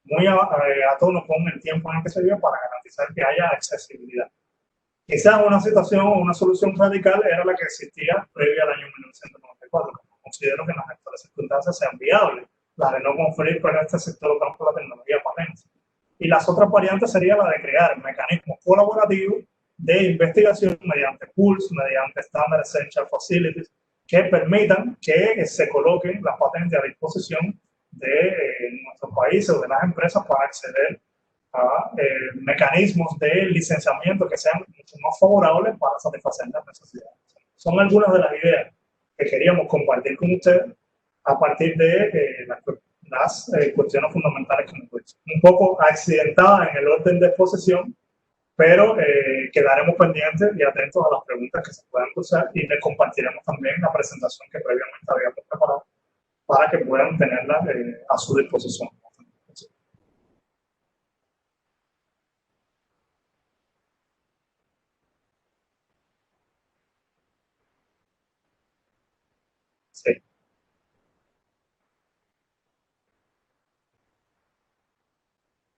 muy a tono con el tiempo en el que se vive para garantizar que haya accesibilidad. Quizás una situación o una solución radical era la que existía previa al año 1994. Considero que en las actuales circunstancias sean viables, la de no conferir para este sector campo de la tecnología patente. Y las otras variantes sería la de crear mecanismos colaborativos de investigación mediante pools, mediante Standard Essential Facilities, que permitan que se coloquen las patentes a disposición de nuestros países o de las empresas para acceder a mecanismos de licenciamiento que sean mucho más favorables para satisfacer las necesidades. Son algunas de las ideas que queríamos compartir con ustedes a partir de las cuestiones fundamentales que hemos visto. Un poco accidentada en el orden de exposición, pero quedaremos pendientes y atentos a las preguntas que se puedan cruzar y les compartiremos también la presentación que previamente habíamos preparado para que puedan tenerla a su disposición. Sí.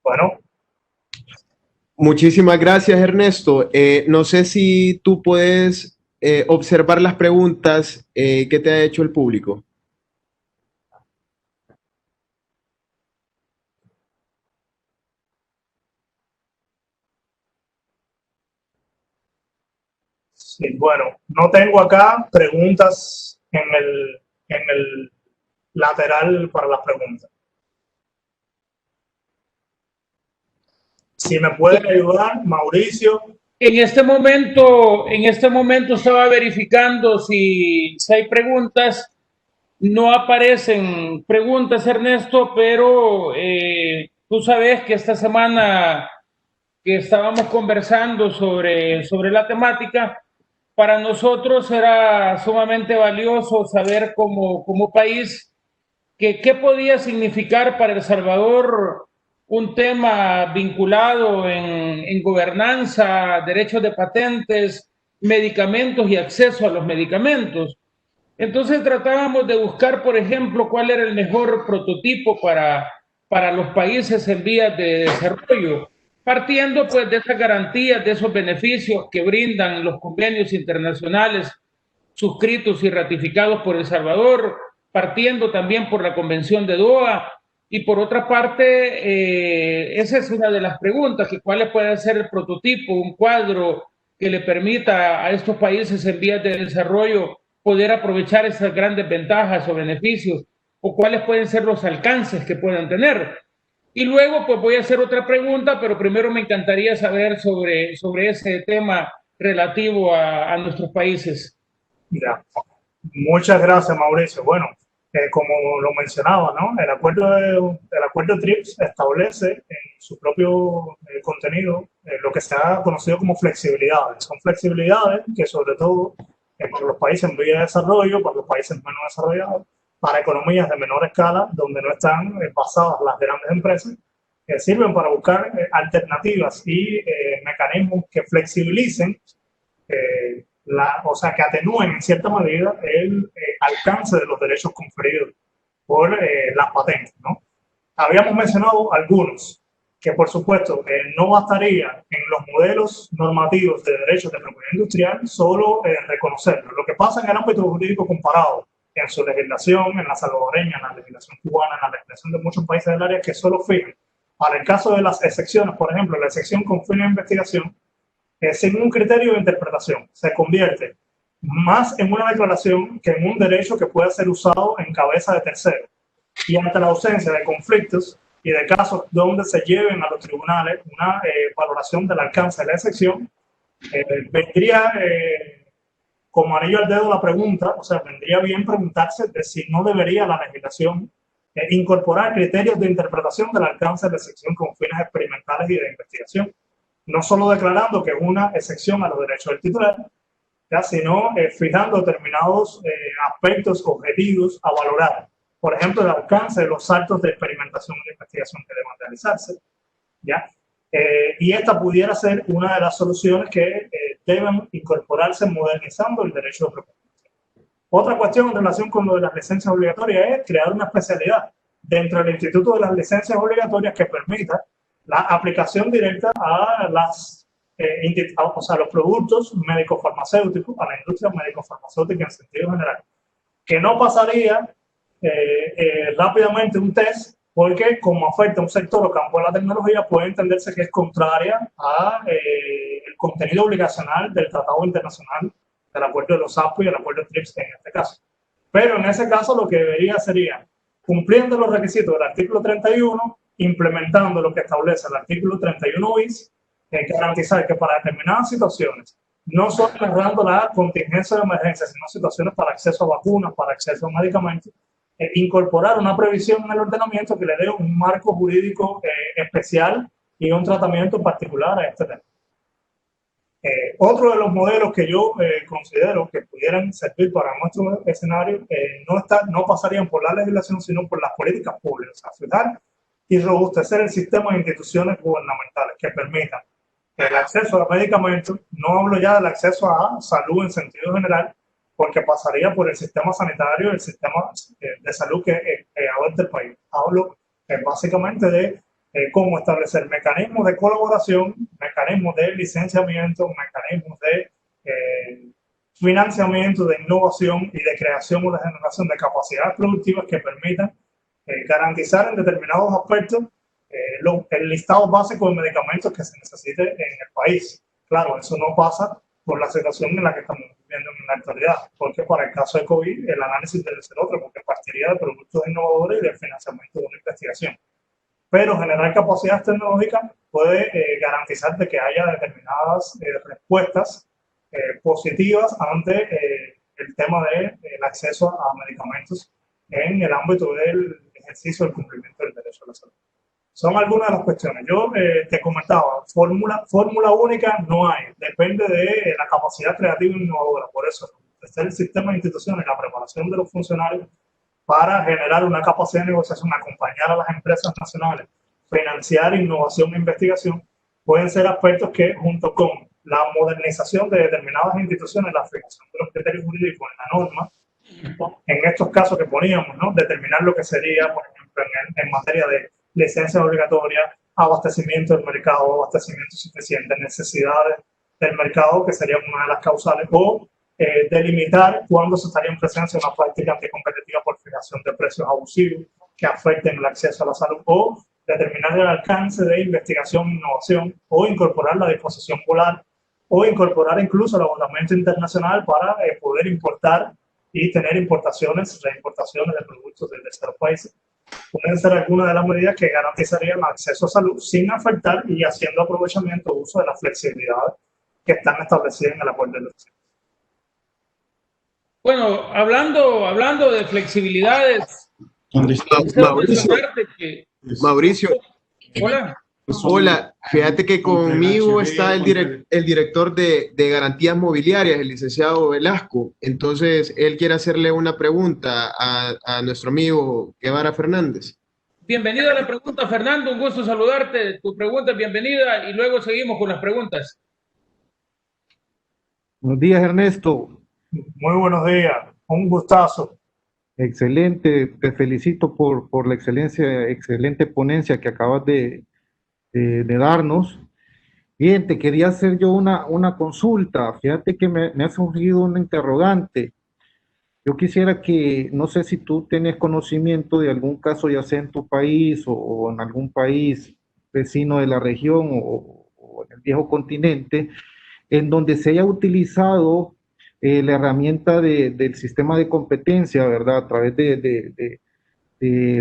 Bueno. Muchísimas gracias, Ernesto. No sé si tú puedes observar las preguntas que te ha hecho el público. Sí, bueno, no tengo acá preguntas en el lateral para las preguntas. Si me pueden ayudar, Mauricio. En este momento estaba verificando si hay preguntas. No aparecen preguntas, Ernesto, pero tú sabes que esta semana que estábamos conversando sobre la temática, para nosotros era sumamente valioso saber como país qué podía significar para El Salvador un tema vinculado en gobernanza, derechos de patentes, medicamentos y acceso a los medicamentos. Entonces tratábamos de buscar, por ejemplo, cuál era el mejor prototipo para los países en vías de desarrollo, partiendo pues de esas garantías, de esos beneficios que brindan los convenios internacionales suscritos y ratificados por El Salvador, partiendo también por la Convención de Doha. Y por otra parte, esa es una de las preguntas, que cuál puede ser el prototipo, un cuadro que le permita a estos países en vías de desarrollo poder aprovechar esas grandes ventajas o beneficios, o cuáles pueden ser los alcances que puedan tener. Y luego, pues voy a hacer otra pregunta, pero primero me encantaría saber sobre ese tema relativo a nuestros países. Ya. Muchas gracias, Mauricio. Bueno, como lo mencionaba, ¿no? El acuerdo TRIPS establece en su propio contenido lo que se ha conocido como flexibilidades. Son flexibilidades que sobre todo para los países en vía de desarrollo, para los países menos desarrollados, para economías de menor escala, donde no están basadas las grandes empresas, sirven para buscar alternativas y mecanismos que flexibilicen o sea, que atenúen en cierta medida el alcance de los derechos conferidos por las patentes, ¿no? Habíamos mencionado algunos, que por supuesto no bastaría en los modelos normativos de derechos de propiedad industrial solo reconocerlo. Lo que pasa en el ámbito jurídico comparado, en su legislación, en la salvadoreña, en la legislación cubana, en la legislación de muchos países del área, que solo fijan, para el caso de las excepciones, por ejemplo, la excepción con fines de investigación, sin un criterio de interpretación, se convierte más en una declaración que en un derecho que puede ser usado en cabeza de terceros. Y ante la ausencia de conflictos y de casos donde se lleven a los tribunales una valoración del alcance de la excepción, vendría como anillo al dedo la pregunta, o sea, vendría bien preguntarse de si no debería la legislación incorporar criterios de interpretación del alcance de la excepción con fines experimentales y de investigación, no solo declarando que es una excepción a los derechos del titular, ya, sino fijando determinados aspectos objetivos a valorar. Por ejemplo, el alcance de los saltos de experimentación y de investigación que deben realizarse, ¿ya? Y esta pudiera ser una de las soluciones que deben incorporarse modernizando el derecho de propiedad. Otra cuestión en relación con lo de las licencias obligatorias es crear una especialidad dentro del Instituto de las Licencias Obligatorias que permita la aplicación directa a o sea, los productos médico-farmacéuticos, a la industria médico-farmacéutica en sentido general, que no pasaría rápidamente un test, porque como afecta a un sector o campo de la tecnología, puede entenderse que es contraria a el contenido obligacional del Tratado Internacional del Acuerdo de los APO y el Acuerdo TRIPS en este caso. Pero en ese caso lo que debería sería, cumpliendo los requisitos del artículo 31, implementando lo que establece el artículo 31 bis, garantizar que para determinadas situaciones, no solo narrando la contingencia de emergencia, sino situaciones para acceso a vacunas, para acceso a medicamentos, incorporar una previsión en el ordenamiento que le dé un marco jurídico especial y un tratamiento particular a este tema. Otro de los modelos que yo considero que pudieran servir para nuestro escenario no pasarían por la legislación, sino por las políticas públicas, o sea, fijar y robustecer el sistema de instituciones gubernamentales que permitan el acceso a medicamentos. No hablo ya del acceso a salud en sentido general, porque pasaría por el sistema sanitario, el sistema de salud que adopta el país. Hablo básicamente de cómo establecer mecanismos de colaboración, mecanismos de licenciamiento, mecanismos de financiamiento, de innovación y de creación o de generación de capacidades productivas que permitan garantizar en determinados aspectos el listado básico de medicamentos que se necesite en el país. Claro, eso no pasa por la situación en la que estamos viviendo en la actualidad, porque para el caso de COVID el análisis debe ser otro, porque partiría de productos innovadores y del financiamiento de una investigación. Pero generar capacidades tecnológicas puede garantizar de que haya determinadas respuestas positivas ante el tema del acceso a medicamentos en el ámbito del ejercicio del cumplimiento del derecho a la salud. Son algunas de las cuestiones. Yo te comentaba, fórmula única no hay, depende de la capacidad creativa e innovadora. Por eso, este es el sistema de instituciones, la preparación de los funcionarios para generar una capacidad de negociación, acompañar a las empresas nacionales financiar innovación e investigación, pueden ser aspectos que, junto con la modernización de determinadas instituciones, la fijación de los criterios jurídicos en la norma, en estos casos que poníamos, ¿no? Determinar lo que sería, por ejemplo, en materia de licencias obligatorias, abastecimiento del mercado, abastecimiento suficiente, necesidades del mercado, que serían una de las causales, o delimitar cuándo se estaría en presencia de una práctica anticompetitiva por fijación de precios abusivos que afecten el acceso a la salud, o determinar el alcance de investigación e innovación, o incorporar la disposición polar, o incorporar incluso el abordamiento internacional para poder importar y tener importaciones, reimportaciones de productos de terceros países. Pueden ser algunas de las medidas que garantizarían el acceso a salud sin afectar y haciendo aprovechamiento o uso de las flexibilidades que están establecidas en el acuerdo de los. Bueno, hablando de flexibilidades, Mauricio. Hola. Hola, fíjate que conmigo está el director de Garantías Mobiliarias, el licenciado Velasco. Entonces, él quiere hacerle una pregunta a nuestro amigo Guevara Fernández. Bienvenido a la pregunta, Fernando. Un gusto saludarte. Tu pregunta es bienvenida y luego seguimos con las preguntas. Buenos días, Ernesto. Muy buenos días. Un gustazo. Excelente. Te felicito por la excelente ponencia que acabas de darnos. Bien, te quería hacer yo una consulta. Fíjate que me ha surgido una interrogante. Yo quisiera que, no sé si tú tienes conocimiento de algún caso, ya sea en tu país o en algún país vecino de la región o en el viejo continente, en donde se haya utilizado la herramienta del sistema de competencia, ¿verdad? A través de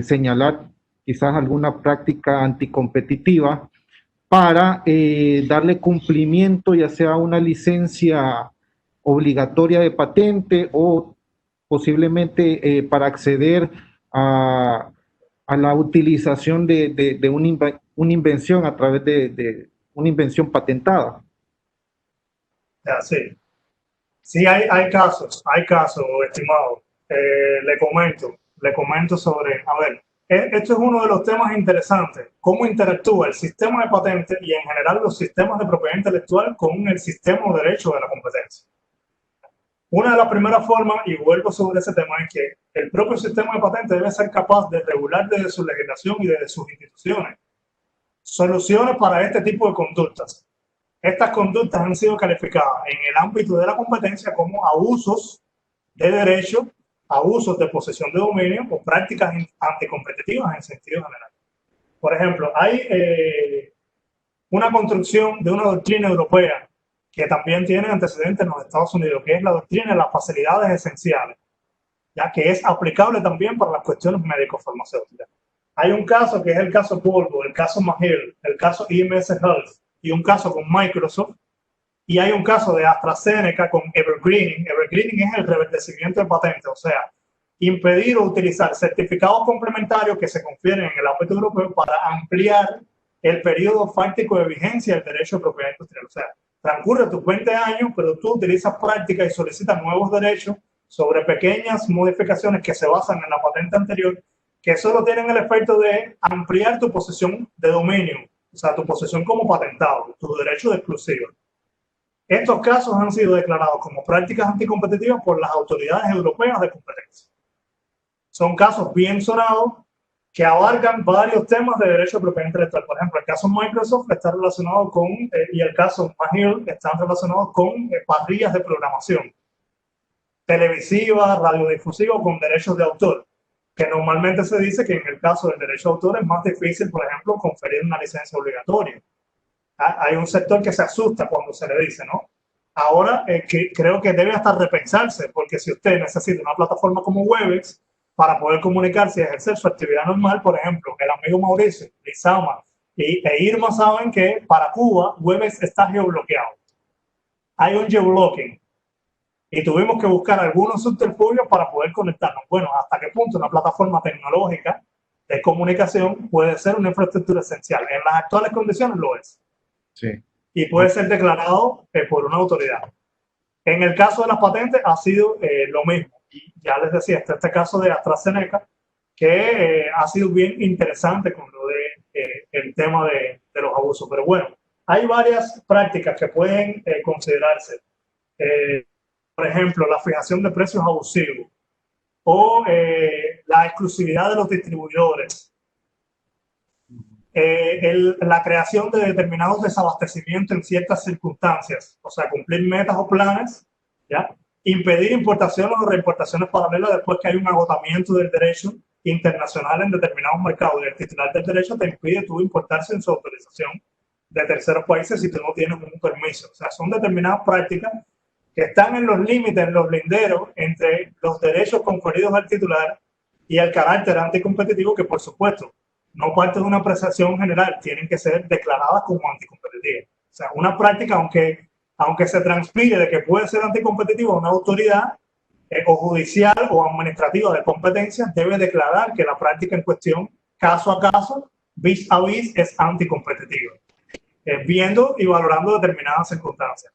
señalar quizás alguna práctica anticompetitiva para darle cumplimiento, ya sea una licencia obligatoria de patente o posiblemente para acceder a la utilización de una invención a través de una invención patentada. Sí, hay casos, estimado. Le comento sobre, a ver, esto es uno de los temas interesantes, cómo interactúa el sistema de patentes y en general los sistemas de propiedad intelectual con el sistema de derecho de la competencia. Una de las primeras formas, y vuelvo sobre ese tema, es que el propio sistema de patentes debe ser capaz de regular desde su legislación y desde sus instituciones soluciones para este tipo de conductas. Estas conductas han sido calificadas en el ámbito de la competencia como abusos de derecho, abusos de posesión de dominio o prácticas anticompetitivas en sentido general. Por ejemplo, hay una construcción de una doctrina europea que también tiene antecedentes en los Estados Unidos, que es la doctrina de las facilidades esenciales, ya que es aplicable también para las cuestiones médico-farmacéuticas. Hay un caso que es el caso Volvo, el caso Mahil, el caso IMS Health y un caso con Microsoft, y hay un caso de AstraZeneca con Evergreening. Evergreening es el reverdecimiento del patente, o sea, impedir o utilizar certificados complementarios que se confieren en el ámbito europeo para ampliar el periodo fáctico de vigencia del derecho de propiedad industrial. O sea, transcurre tus 20 años, pero tú utilizas prácticas y solicitas nuevos derechos sobre pequeñas modificaciones que se basan en la patente anterior, que solo tienen el efecto de ampliar tu posesión de dominio, o sea, tu posesión como patentado, tu derecho de exclusiva. Estos casos han sido declarados como prácticas anticompetitivas por las autoridades europeas de competencia. Son casos bien sonados que abarcan varios temas de derecho de propiedad intelectual. Por ejemplo, el caso Microsoft está relacionado con, y el caso Mahil están relacionados con parrillas de programación televisiva, radiodifusiva con derechos de autor, que normalmente se dice que en el caso del derecho de autor es más difícil, por ejemplo, conferir una licencia obligatoria. Hay un sector que se asusta cuando se le dice, ¿no? Ahora creo que debe hasta repensarse, porque si usted necesita una plataforma como Webex para poder comunicarse y ejercer su actividad normal, por ejemplo, el amigo Mauricio, Lizama e Irma saben que para Cuba Webex está geobloqueado. Hay un geoblocking y tuvimos que buscar algunos subterfugios para poder conectarnos. Bueno, ¿hasta qué punto una plataforma tecnológica de comunicación puede ser una infraestructura esencial? En las actuales condiciones lo es. Sí. Y puede ser declarado por una autoridad. En el caso de las patentes ha sido lo mismo. Y ya les decía, este caso de AstraZeneca, que ha sido bien interesante con lo de el tema de los abusos. Pero bueno, hay varias prácticas que pueden considerarse. Por ejemplo, la fijación de precios abusivos o la exclusividad de los distribuidores. La creación de determinados desabastecimientos en ciertas circunstancias, o sea, cumplir metas o planes, ¿ya? Impedir importaciones o reimportaciones paralelas después que hay un agotamiento del derecho internacional en determinados mercados y el titular del derecho te impide tú importar sin su autorización de terceros países si tú no tienes un permiso. O sea, son determinadas prácticas que están en los límites, en los linderos entre los derechos conferidos al titular y el carácter anticompetitivo que, por supuesto, no parte de una apreciación general, tienen que ser declaradas como anticompetitivas. O sea, una práctica, aunque se transpire de que puede ser anticompetitiva, una autoridad o judicial o administrativa de competencia debe declarar que la práctica en cuestión, caso a caso, vis a vis, es anticompetitiva, viendo y valorando determinadas circunstancias.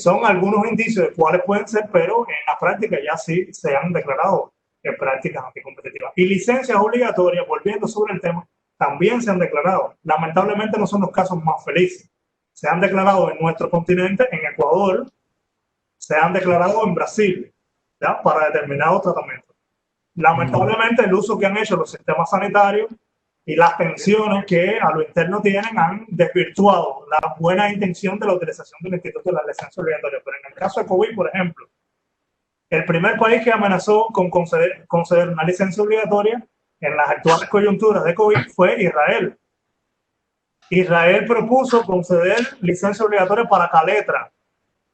Son algunos indicios de cuáles pueden ser, pero en la práctica ya sí se han declarado prácticas anticompetitivas. Y licencias obligatorias, volviendo sobre el tema, también se han declarado. Lamentablemente no son los casos más felices. Se han declarado en nuestro continente, en Ecuador, se han declarado en Brasil, ¿ya? Para determinados tratamientos. Lamentablemente el uso que han hecho los sistemas sanitarios y las tensiones que a lo interno tienen han desvirtuado la buena intención de la utilización del Instituto de la Licencia Obligatoria. Pero en el caso de COVID, por ejemplo, el primer país que amenazó con conceder una licencia obligatoria en las actuales coyunturas de COVID fue Israel. Israel propuso conceder licencia obligatoria para Caletra.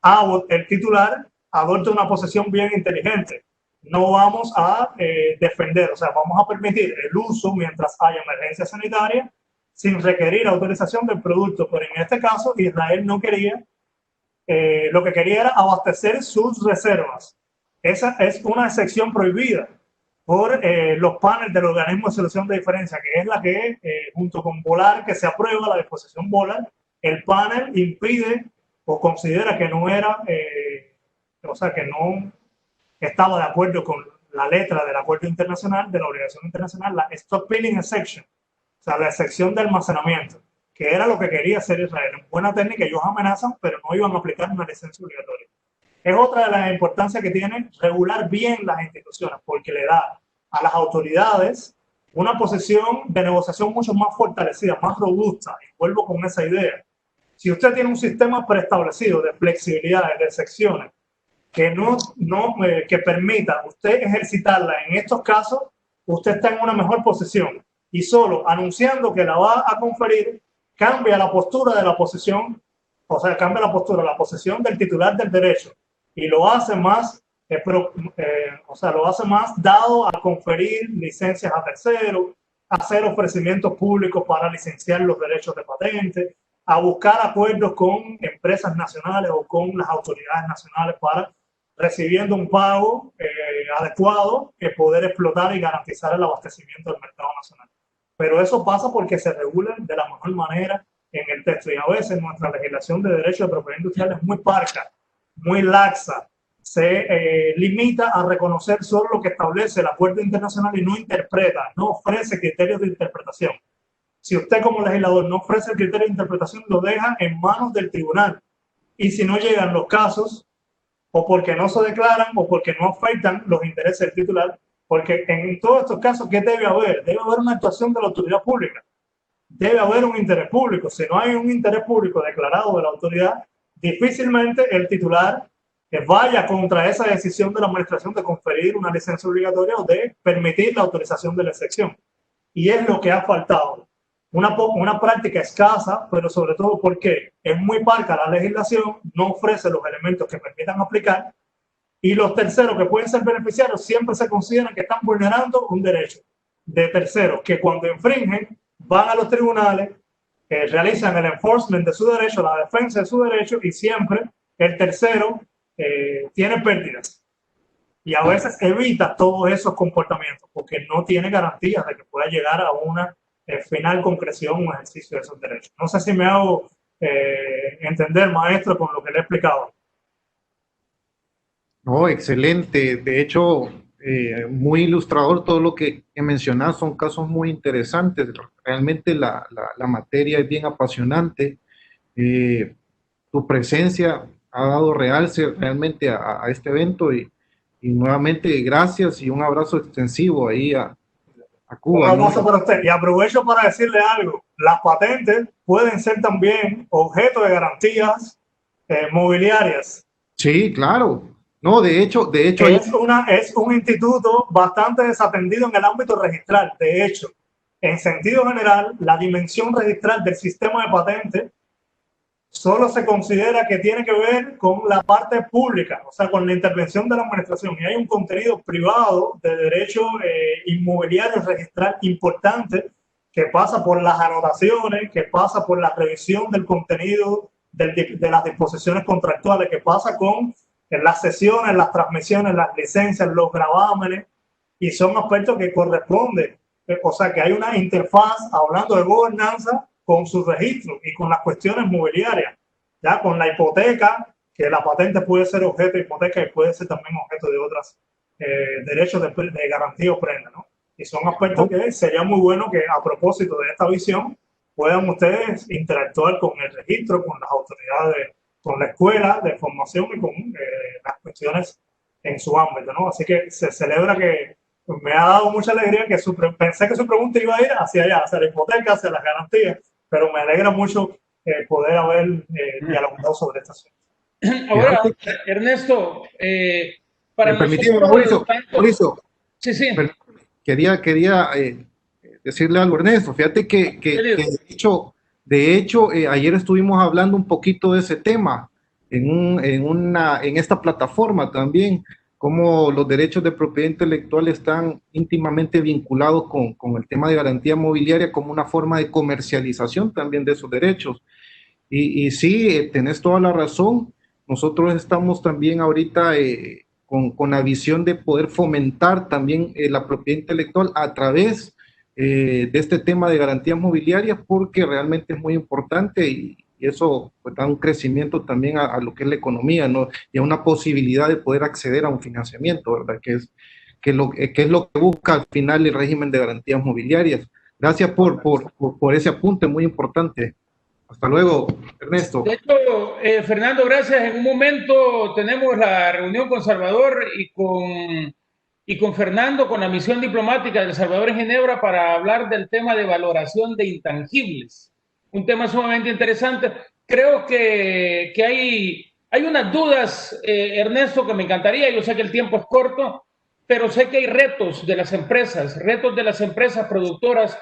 Abbott, el titular, adopta una posición bien inteligente. No vamos a defender, o sea, vamos a permitir el uso mientras haya emergencia sanitaria sin requerir autorización del producto. Pero en este caso, Israel no quería, lo que quería era abastecer sus reservas. Esa es una excepción prohibida por los paneles del organismo de solución de diferencia, que es la que, junto con Volar, que se aprueba la disposición Volar, el panel impide o considera que no era, o sea, que no estaba de acuerdo con la letra del acuerdo internacional, de la obligación internacional, la stockpiling exception, o sea, la excepción de almacenamiento, que era lo que quería hacer Israel. En buena técnica, ellos amenazan, pero no iban a aplicar una licencia obligatoria. Es otra de las importancias que tiene regular bien las instituciones, porque le da a las autoridades una posición de negociación mucho más fortalecida, más robusta. Y vuelvo con esa idea. Si usted tiene un sistema preestablecido de flexibilidad, de excepciones, que permita usted ejercitarla en estos casos, usted está en una mejor posición. Y solo anunciando que la va a conferir, cambia la postura de la posición, o sea, cambia la postura, la posición del titular del derecho. Y lo hace más, lo hace más dado a conferir licencias a terceros, a hacer ofrecimientos públicos para licenciar los derechos de patente, a buscar acuerdos con empresas nacionales o con las autoridades nacionales para, recibiendo un pago adecuado, poder explotar y garantizar el abastecimiento del mercado nacional. Pero eso pasa porque se regula de la mejor manera en el texto. Y a veces nuestra legislación de derecho de propiedad industrial es muy parca, muy laxa, se limita a reconocer solo lo que establece el acuerdo internacional y no interpreta, no ofrece criterios de interpretación. Si usted como legislador no ofrece el criterio de interpretación, lo deja en manos del tribunal. Y si no llegan los casos, o porque no se declaran, o porque no afectan los intereses del titular, porque en todos estos casos, ¿qué debe haber? Debe haber una actuación de la autoridad pública. Debe haber un interés público. Si no hay un interés público declarado de la autoridad, difícilmente el titular vaya contra esa decisión de la administración de conferir una licencia obligatoria o de permitir la autorización de la excepción. Y es lo que ha faltado. Una práctica escasa, pero sobre todo porque es muy parca la legislación, no ofrece los elementos que permitan aplicar, y los terceros que pueden ser beneficiarios siempre se consideran que están vulnerando un derecho de terceros, que cuando infringen van a los tribunales, realizan el enforcement de su derecho, la defensa de su derecho, y siempre el tercero tiene pérdidas. Y a veces evita todos esos comportamientos porque no tiene garantías de que pueda llegar a una final concreción o ejercicio de esos derechos. No sé si me hago entender, maestro, con lo que le he explicado. No, excelente. De hecho, muy ilustrador todo lo que mencionas, son casos muy interesantes. Realmente la materia es bien apasionante. Tu presencia ha dado realce realmente a este evento y nuevamente gracias y un abrazo extensivo ahí a Cuba. Un abrazo para usted. Y aprovecho para decirle algo. Las patentes pueden ser también objeto de garantías mobiliarias. Sí, claro. No, de hecho es un instituto bastante desatendido en el ámbito registral. De hecho, en sentido general, la dimensión registral del sistema de patentes solo se considera que tiene que ver con la parte pública, o sea, con la intervención de la administración. Y hay un contenido privado de derecho inmobiliario registral importante que pasa por las anotaciones, que pasa por la revisión del contenido de las disposiciones contractuales, que pasa con las sesiones, las transmisiones, las licencias, los gravámenes, y son aspectos que corresponden. O sea, que hay una interfaz hablando de gobernanza con su registro y con las cuestiones mobiliarias, ya con la hipoteca, que la patente puede ser objeto de hipoteca y puede ser también objeto de otros derechos de garantía o prenda, ¿no? Y son aspectos que sería muy bueno que a propósito de esta visión puedan ustedes interactuar con el registro, con las autoridades, con la escuela de formación y con las cuestiones en su ámbito, ¿no? Así que se celebra que me ha dado mucha alegría que pensé que su pregunta iba a ir hacia allá, hacia la hipoteca, hacia las garantías, pero me alegra mucho poder haber dialogado sobre esta asunto. Ahora, Ernesto, para nosotros... Mauricio, sí. Quería decirle algo, Ernesto. Fíjate que de hecho ayer estuvimos hablando un poquito de ese tema en esta plataforma también, cómo los derechos de propiedad intelectual están íntimamente vinculados con el tema de garantía mobiliaria como una forma de comercialización también de esos derechos. Y sí, tenés toda la razón. Nosotros estamos también ahorita con la visión de poder fomentar también la propiedad intelectual a través de este tema de garantías mobiliarias, porque realmente es muy importante y eso pues, da un crecimiento también a lo que es la economía, ¿no? Y a una posibilidad de poder acceder a un financiamiento, ¿verdad? Que es lo que busca al final el régimen de garantías mobiliarias. Gracias por ese apunte muy importante. Hasta luego, Ernesto. De hecho, Fernando, gracias. En un momento tenemos la reunión con Salvador y con Fernando, con la misión diplomática de El Salvador en Ginebra, para hablar del tema de valoración de intangibles. Un tema sumamente interesante. Creo que hay unas dudas, Ernesto, que me encantaría. Yo sé que el tiempo es corto, pero sé que hay retos de las empresas productoras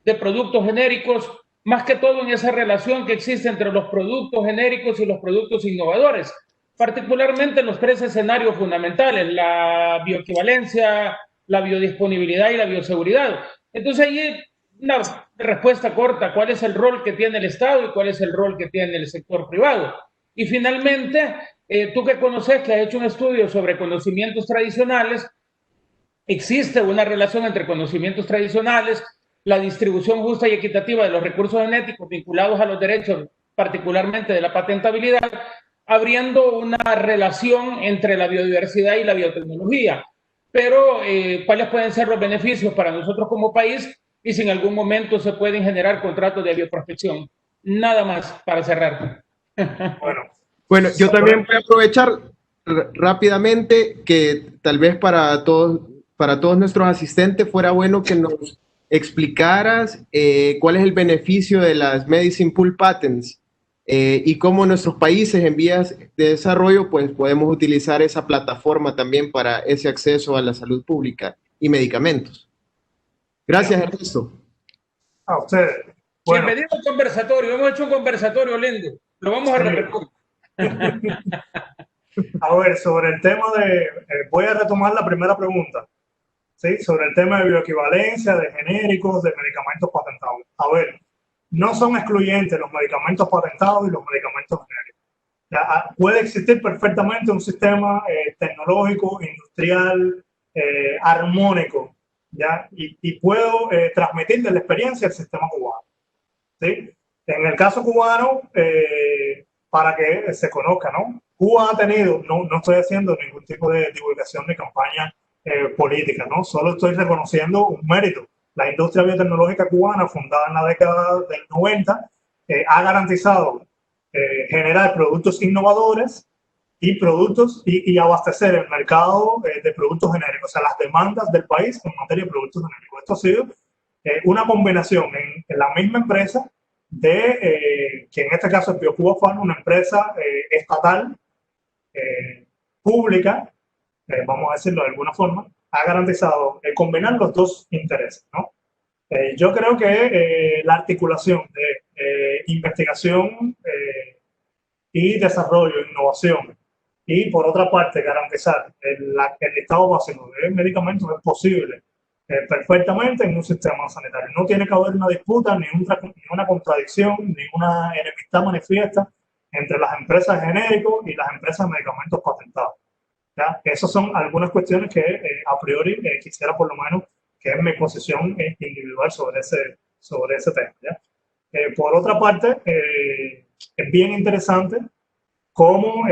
de productos genéricos, más que todo en esa relación que existe entre los productos genéricos y los productos innovadores, particularmente en los tres escenarios fundamentales: la bioequivalencia, la biodisponibilidad y la bioseguridad. Entonces, ahí una respuesta corta: ¿cuál es el rol que tiene el Estado y cuál es el rol que tiene el sector privado? Y finalmente, tú que conoces, que has hecho un estudio sobre conocimientos tradicionales, existe una relación entre conocimientos tradicionales, la distribución justa y equitativa de los recursos genéticos vinculados a los derechos, particularmente de la patentabilidad, abriendo una relación entre la biodiversidad y la biotecnología. Pero, ¿cuáles pueden ser los beneficios para nosotros como país y si en algún momento se pueden generar contratos de bioprospección? Nada más para cerrar. Bueno, yo también voy a aprovechar rápidamente que tal vez para todos nuestros asistentes fuera bueno que nos explicaras cuál es el beneficio de las Medicine Pool Patents y cómo nuestros países en vías de desarrollo pues podemos utilizar esa plataforma también para ese acceso a la salud pública y medicamentos. Gracias, Ernesto. A ustedes. Bueno. Bienvenido al conversatorio. Hemos hecho un conversatorio lindo. Lo vamos a repetir. A ver, sobre el tema de... voy a retomar la primera pregunta. ¿Sí? Sobre el tema de bioequivalencia, de genéricos, de medicamentos patentados. A ver, no son excluyentes los medicamentos patentados y los medicamentos genéricos. Ya, puede existir perfectamente un sistema tecnológico, industrial, armónico, ¿ya? Y puedo transmitirle la experiencia al sistema cubano. ¿Sí? En el caso cubano, para que se conozca, ¿no? Cuba ha tenido, no estoy haciendo ningún tipo de divulgación de campaña política, ¿no? Solo estoy reconociendo un mérito. La industria biotecnológica cubana, fundada en la década del 90, ha garantizado generar productos innovadores y productos y abastecer el mercado de productos genéricos, o sea, las demandas del país en materia de productos genéricos. Esto ha sido una combinación en la misma empresa de, que en este caso es BioCuba Pharma, una empresa estatal, pública, vamos a decirlo de alguna forma, ha garantizado combinar los dos intereses, ¿no? Yo creo que la articulación de investigación y desarrollo, innovación, y por otra parte garantizar el estado básico de medicamentos es posible perfectamente en un sistema sanitario. No tiene que haber una disputa, ni una contradicción, ni una enemistad manifiesta entre las empresas de genéricos y las empresas de medicamentos patentados. ¿Ya? Esas son algunas cuestiones que a priori quisiera por lo menos que es mi posición individual sobre ese tema. ¿Ya? Por otra parte, es bien interesante cómo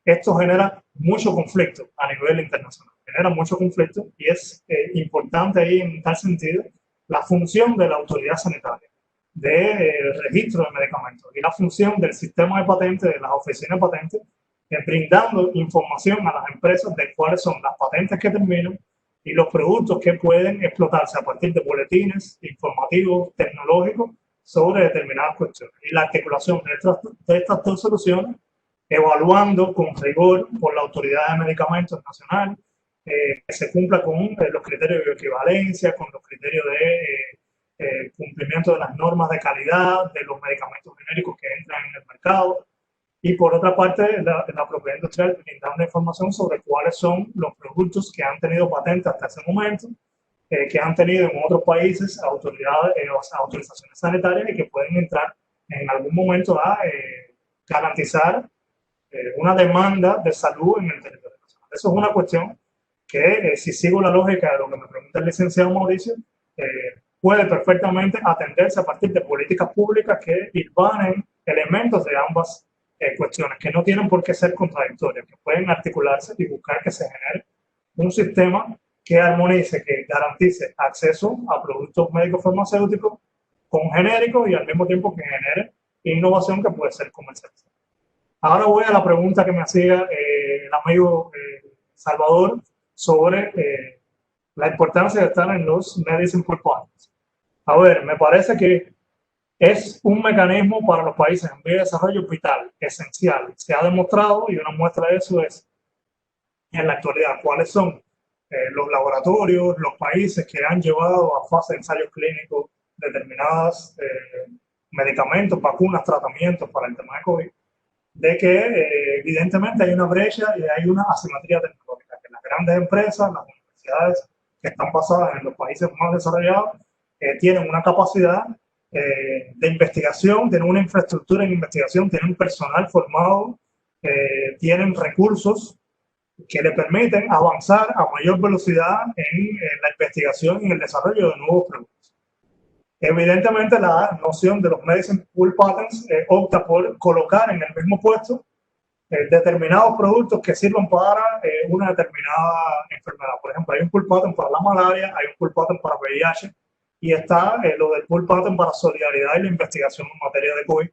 esto genera mucho conflicto a nivel internacional. Genera mucho conflicto y es importante ahí en tal sentido la función de la autoridad sanitaria, del registro de medicamentos y la función del sistema de patentes, de las oficinas de patentes, brindando información a las empresas de cuáles son las patentes que terminan y los productos que pueden explotarse a partir de boletines informativos, tecnológicos sobre determinadas cuestiones. Y la articulación de estas dos soluciones, evaluando con rigor por la Autoridad de Medicamentos Nacional, que se cumpla con los criterios de bioequivalencia, con los criterios de cumplimiento de las normas de calidad de los medicamentos genéricos que entran en el mercado. Y por otra parte, la propiedad industrial brindando información sobre cuáles son los productos que han tenido patentes hasta ese momento, que han tenido en otros países autorizaciones sanitarias y que pueden entrar en algún momento a garantizar una demanda de salud en el territorio nacional. Eso es una cuestión que, si sigo la lógica de lo que me pregunta el licenciado Mauricio, puede perfectamente atenderse a partir de políticas públicas que hilvanen elementos de ambas cuestiones, que no tienen por qué ser contradictorias, que pueden articularse y buscar que se genere un sistema que armonice, que garantice acceso a productos médicos farmacéuticos con genéricos y al mismo tiempo que genere innovación que puede ser comercializada. Ahora voy a la pregunta que me hacía el amigo Salvador sobre la importancia de estar en los Medicine Pool Partners. A ver, me parece que es un mecanismo para los países en vía de desarrollo vital, esencial. Se ha demostrado, y una muestra de eso es en la actualidad, cuáles son los laboratorios, los países que han llevado a fase de ensayos clínicos determinados medicamentos, vacunas, tratamientos para el tema de COVID, de que evidentemente hay una brecha y hay una asimetría tecnológica, que las grandes empresas, las universidades que están basadas en los países más desarrollados, tienen una capacidad de investigación, tienen una infraestructura en investigación, tienen personal formado, tienen recursos que le permiten avanzar a mayor velocidad en la investigación y en el desarrollo de nuevos productos. Evidentemente, la noción de los Medicine Pool Patents opta por colocar en el mismo puesto determinados productos que sirvan para una determinada enfermedad. Por ejemplo, hay un pool patent para la malaria, hay un pool patent para VIH, y está lo del pool patent para solidaridad y la investigación en materia de COVID,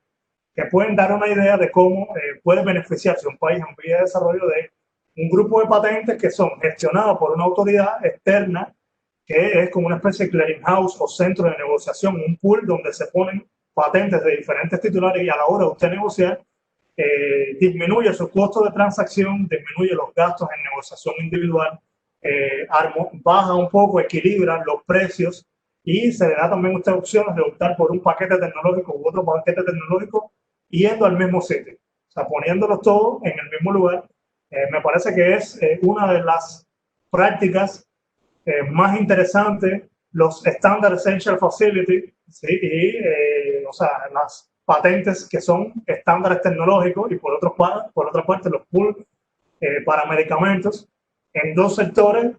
que pueden dar una idea de cómo puede beneficiarse un país en vía de desarrollo de un grupo de patentes que son gestionados por una autoridad externa, que es como una especie de clearinghouse o centro de negociación, un pool donde se ponen patentes de diferentes titulares y a la hora de usted negociar, disminuye su costo de transacción, disminuye los gastos en negociación individual, baja un poco, equilibra los precios y se le da también a usted opciones de optar por un paquete tecnológico u otro paquete tecnológico yendo al mismo sitio. O sea, poniéndolos todos en el mismo lugar. Me parece que es una de las prácticas más interesantes, los Standard Essential Facility, ¿sí? Y o sea, las patentes que son estándares tecnológicos y por otra parte los pools para medicamentos en dos sectores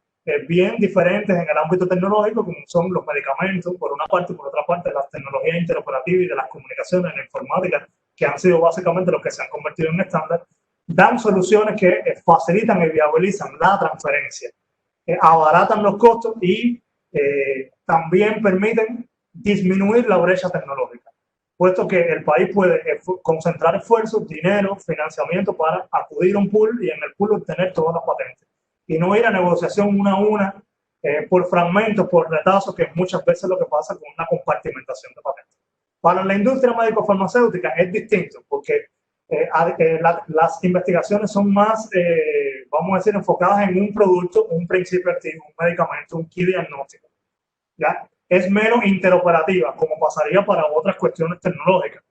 bien diferentes en el ámbito tecnológico, como son los medicamentos, por una parte, y por otra parte, las tecnologías interoperativas y de las comunicaciones en la informática, que han sido básicamente los que se han convertido en estándar, dan soluciones que facilitan y viabilizan la transferencia abaratan los costos y también permiten disminuir la brecha tecnológica, puesto que el país puede concentrar esfuerzos, dinero, financiamiento para acudir a un pool y en el pool obtener todas las patentes y no ir a negociación una a una por fragmentos, por retazos, que muchas veces es lo que pasa con una compartimentación de patentes. Para la industria médico-farmacéutica es distinto porque las investigaciones son más, vamos a decir, enfocadas en un producto, un principio activo, un medicamento, un kit diagnóstico. ¿Ya? Es menos interoperativa, como pasaría para otras cuestiones tecnológicas.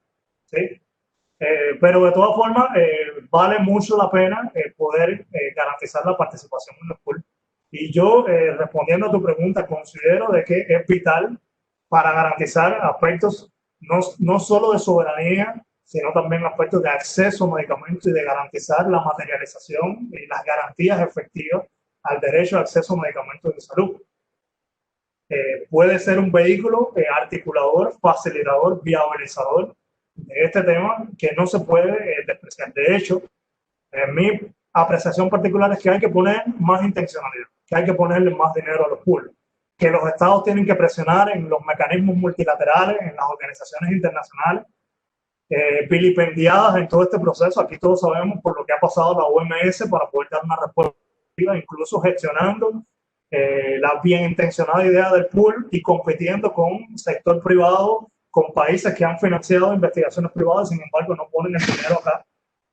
¿Sí? Pero de todas formas, vale mucho la pena poder garantizar la participación en el pool. Y yo, respondiendo a tu pregunta, considero de que es vital para garantizar aspectos no solo de soberanía, sino también aspectos de acceso a medicamentos y de garantizar la materialización y las garantías efectivas al derecho de acceso a medicamentos de salud. Puede ser un vehículo articulador, facilitador, viabilizador de este tema que no se puede despreciar. De hecho, mi apreciación particular es que hay que poner más intencionalidad, que hay que ponerle más dinero a los pools, que los estados tienen que presionar en los mecanismos multilaterales, en las organizaciones internacionales, vilipendiadas en todo este proceso. Aquí todos sabemos por lo que ha pasado la OMS para poder dar una respuesta, incluso gestionando la bien intencionada idea del pool y compitiendo con el sector privado, con países que han financiado investigaciones privadas, sin embargo no ponen el dinero acá.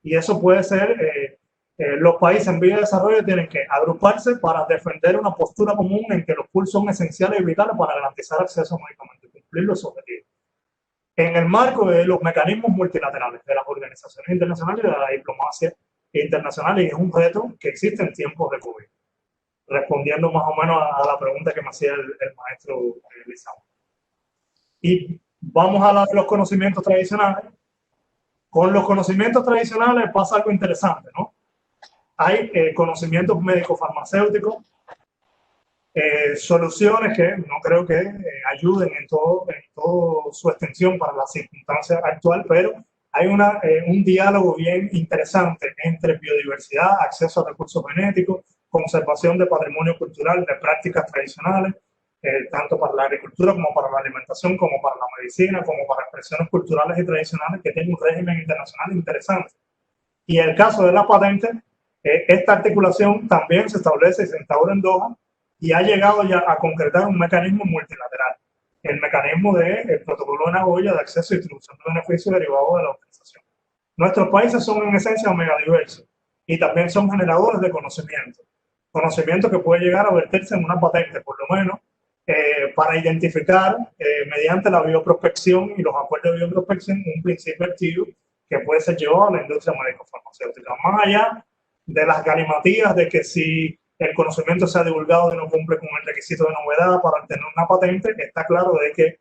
Y eso puede ser, los países en vía de desarrollo tienen que agruparse para defender una postura común en que los pools son esenciales y vitales para garantizar acceso a medicamentos y cumplir los objetivos. En el marco de los mecanismos multilaterales, de las organizaciones internacionales y de la diplomacia internacional, y es un reto que existe en tiempos de COVID. Respondiendo más o menos a la pregunta que me hacía el maestro Lizardo. Y vamos a hablar de los conocimientos tradicionales. Con los conocimientos tradicionales pasa algo interesante, ¿no? Hay conocimientos médico-farmacéuticos, soluciones que no creo que ayuden en todo su extensión para la circunstancia actual, pero hay un diálogo bien interesante entre biodiversidad, acceso a recursos genéticos, conservación de patrimonio cultural, de prácticas tradicionales, tanto para la agricultura como para la alimentación, como para la medicina, como para expresiones culturales y tradicionales que tienen un régimen internacional interesante. Y en el caso de la patente, esta articulación también se establece y se instaura en Doha y ha llegado ya a concretar un mecanismo multilateral, el mecanismo del protocolo de Nagoya de acceso y distribución de beneficios derivados de la organización. Nuestros países son en esencia megadiversos y también son generadores de conocimiento que puede llegar a vertirse en una patente, por lo menos, para identificar mediante la bioprospección y los acuerdos de bioprospección un principio activo que puede ser llevado a la industria médico-farmacéutica. Más allá de las galimatías de que si el conocimiento se ha divulgado y no cumple con el requisito de novedad para obtener una patente, está claro de que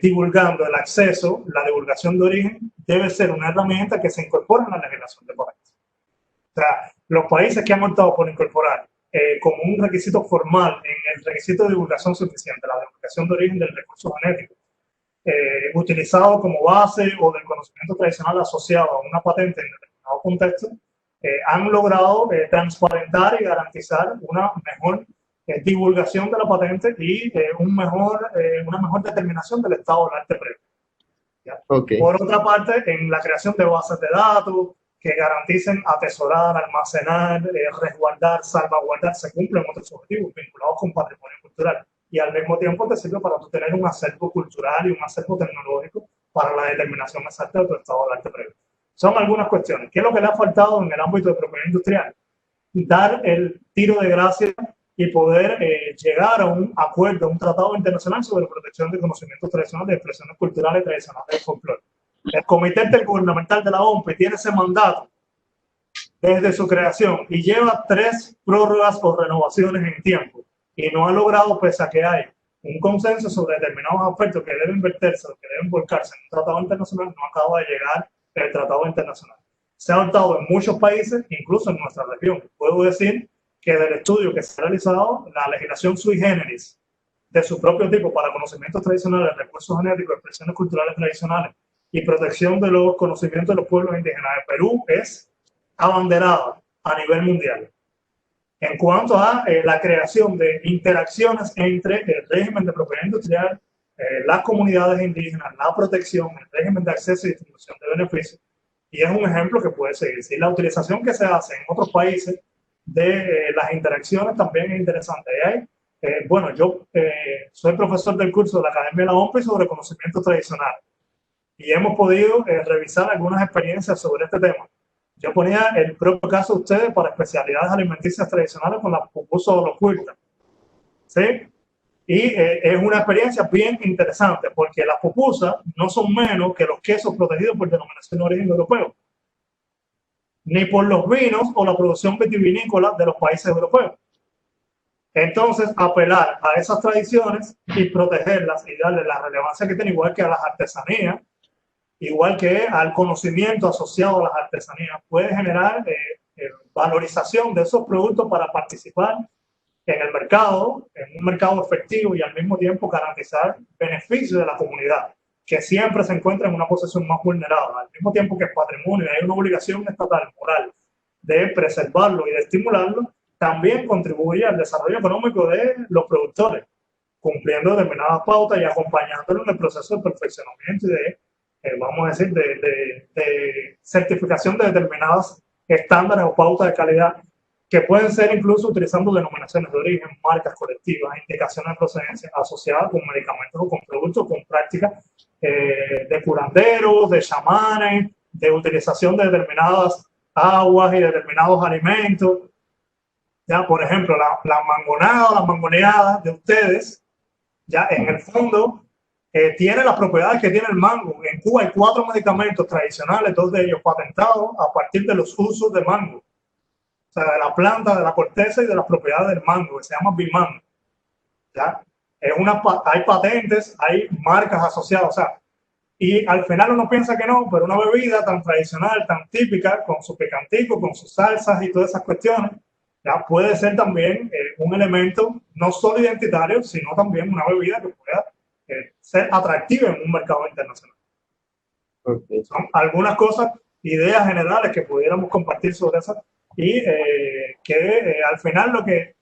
divulgando el acceso, la divulgación de origen, debe ser una herramienta que se incorpore en la legislación de patentes. O sea, los países que han optado por incorporar como un requisito formal en el requisito de divulgación suficiente, la divulgación de origen del recurso genético, utilizado como base o del conocimiento tradicional asociado a una patente en determinado contexto, han logrado transparentar y garantizar una mejor divulgación de la patente y una mejor determinación del estado del arte previo. Okay. Por otra parte, en la creación de bases de datos que garanticen atesorar, almacenar, resguardar, salvaguardar, se cumplen otros objetivos vinculados con patrimonio cultural y al mismo tiempo te sirve para tener un acervo cultural y un acervo tecnológico para la determinación exacta de tu estado del arte previo. Son algunas cuestiones. ¿Qué es lo que le ha faltado en el ámbito de propiedad industrial? Dar el tiro de gracia y poder llegar a un acuerdo, a un tratado internacional sobre protección de conocimientos tradicionales, de expresiones culturales tradicionales del folclore. El Comité Intergubernamental de la OMP tiene ese mandato desde su creación y lleva 3 prórrogas o renovaciones en tiempo y no ha logrado, pese a que hay un consenso sobre determinados aspectos que deben verterse o que deben volcarse en un tratado internacional, no acaba de llegar el tratado internacional. Se ha adoptado en muchos países, incluso en nuestra región. Puedo decir que del estudio que se ha realizado, la legislación sui generis de su propio tipo para conocimientos tradicionales, recursos genéticos, expresiones culturales tradicionales y protección de los conocimientos de los pueblos indígenas de Perú es abanderada a nivel mundial. en cuanto a la creación de interacciones entre el régimen de propiedad industrial, las comunidades indígenas, la protección, el régimen de acceso y distribución de beneficios. Y es un ejemplo que puede seguir. ¿Sí? La utilización que se hace en otros países de las interacciones también es interesante. Bueno, yo soy profesor del curso de la Academia de la OMPE sobre conocimiento tradicional y hemos podido revisar algunas experiencias sobre este tema. Yo ponía el propio caso de ustedes para especialidades alimenticias tradicionales con la pupusa holocuilta, ¿sí? Y es una experiencia bien interesante porque las pupusas no son menos que los quesos protegidos por denominación de origen europeo, ni por los vinos o la producción vitivinícola de los países europeos. Entonces, apelar a esas tradiciones y protegerlas y darle la relevancia que tienen, igual que a las artesanías, igual que al conocimiento asociado a las artesanías, puede generar valorización de esos productos para participar en el mercado, en un mercado efectivo y al mismo tiempo garantizar beneficios de la comunidad, que siempre se encuentra en una posición más vulnerable. Al mismo tiempo que es patrimonio, hay una obligación estatal, moral, de preservarlo y de estimularlo, también contribuye al desarrollo económico de los productores, cumpliendo determinadas pautas y acompañándolo en el proceso de perfeccionamiento y de, vamos a decir, de certificación de determinados estándares o pautas de calidad que pueden ser incluso utilizando denominaciones de origen, marcas colectivas, indicaciones de procedencia asociadas con medicamentos o con productos, con prácticas de curanderos, de chamanes, de utilización de determinadas aguas y determinados alimentos. Ya, por ejemplo, la mangonada o la mangoneada de ustedes, ya en el fondo, tiene las propiedades que tiene el mango. En Cuba hay 4 medicamentos tradicionales, 2 de ellos patentados a partir de los usos de mango. O sea, de la planta, de la corteza y de las propiedades del mango, que se llama bimango. ¿Ya? Hay patentes, hay marcas asociadas, o sea, y al final uno piensa que no, pero una bebida tan tradicional, tan típica, con su picantico, con sus salsas y todas esas cuestiones, ya puede ser también un elemento no solo identitario, sino también una bebida que pueda ser atractiva en un mercado internacional. Okay. Son algunas cosas, ideas generales que pudiéramos compartir sobre esas y al final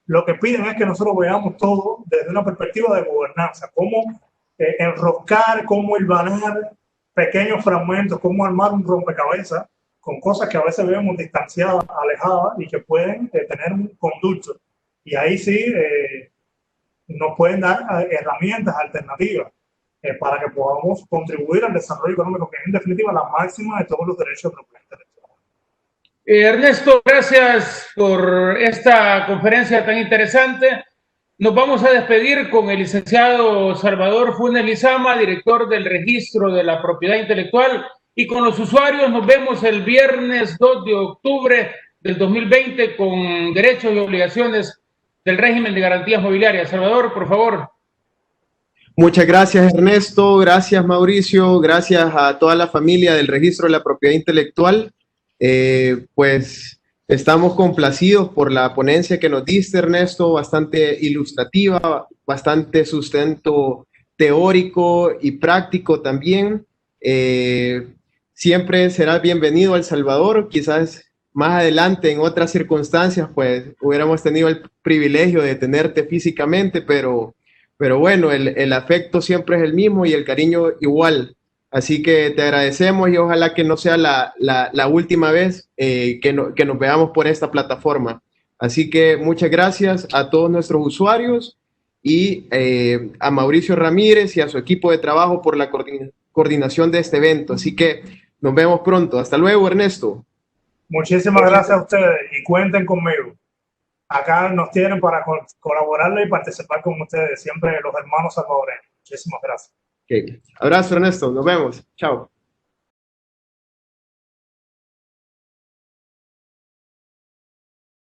lo que piden es que nosotros veamos todo desde una perspectiva de gobernanza, cómo enroscar, cómo hilvanar pequeños fragmentos, cómo armar un rompecabezas con cosas que a veces vemos distanciadas, alejadas y que pueden tener un conducto. Y ahí sí nos pueden dar herramientas alternativas para que podamos contribuir al desarrollo económico, que es en definitiva la máxima de todos los derechos de propiedad intelectual. Ernesto, gracias por esta conferencia tan interesante. Nos vamos a despedir con el licenciado Salvador Funes Lizama, director del Registro de la Propiedad Intelectual, y con los usuarios nos vemos el viernes 2 de octubre del 2020 con derechos y obligaciones del régimen de garantías mobiliarias. Salvador, por favor. Muchas gracias, Ernesto. Gracias, Mauricio. Gracias a toda la familia del Registro de la Propiedad Intelectual. Pues estamos complacidos por la ponencia que nos diste, Ernesto, bastante ilustrativa, bastante sustento teórico y práctico también. Siempre serás bienvenido a El Salvador. Quizás más adelante, en otras circunstancias, pues hubiéramos tenido el privilegio de tenerte físicamente, pero bueno, el afecto siempre es el mismo y el cariño igual. Así que te agradecemos y ojalá que no sea la última vez que nos veamos por esta plataforma. Así que muchas gracias a todos nuestros usuarios y a Mauricio Ramírez y a su equipo de trabajo por la coordinación de este evento. Así que nos vemos pronto. Hasta luego, Ernesto. Muchísimas gracias a ustedes y cuenten conmigo. Acá nos tienen para colaborarle y participar con ustedes, siempre los hermanos salvadoreños. Muchísimas gracias. Okay. Abrazo, Ernesto. Nos vemos. Chao.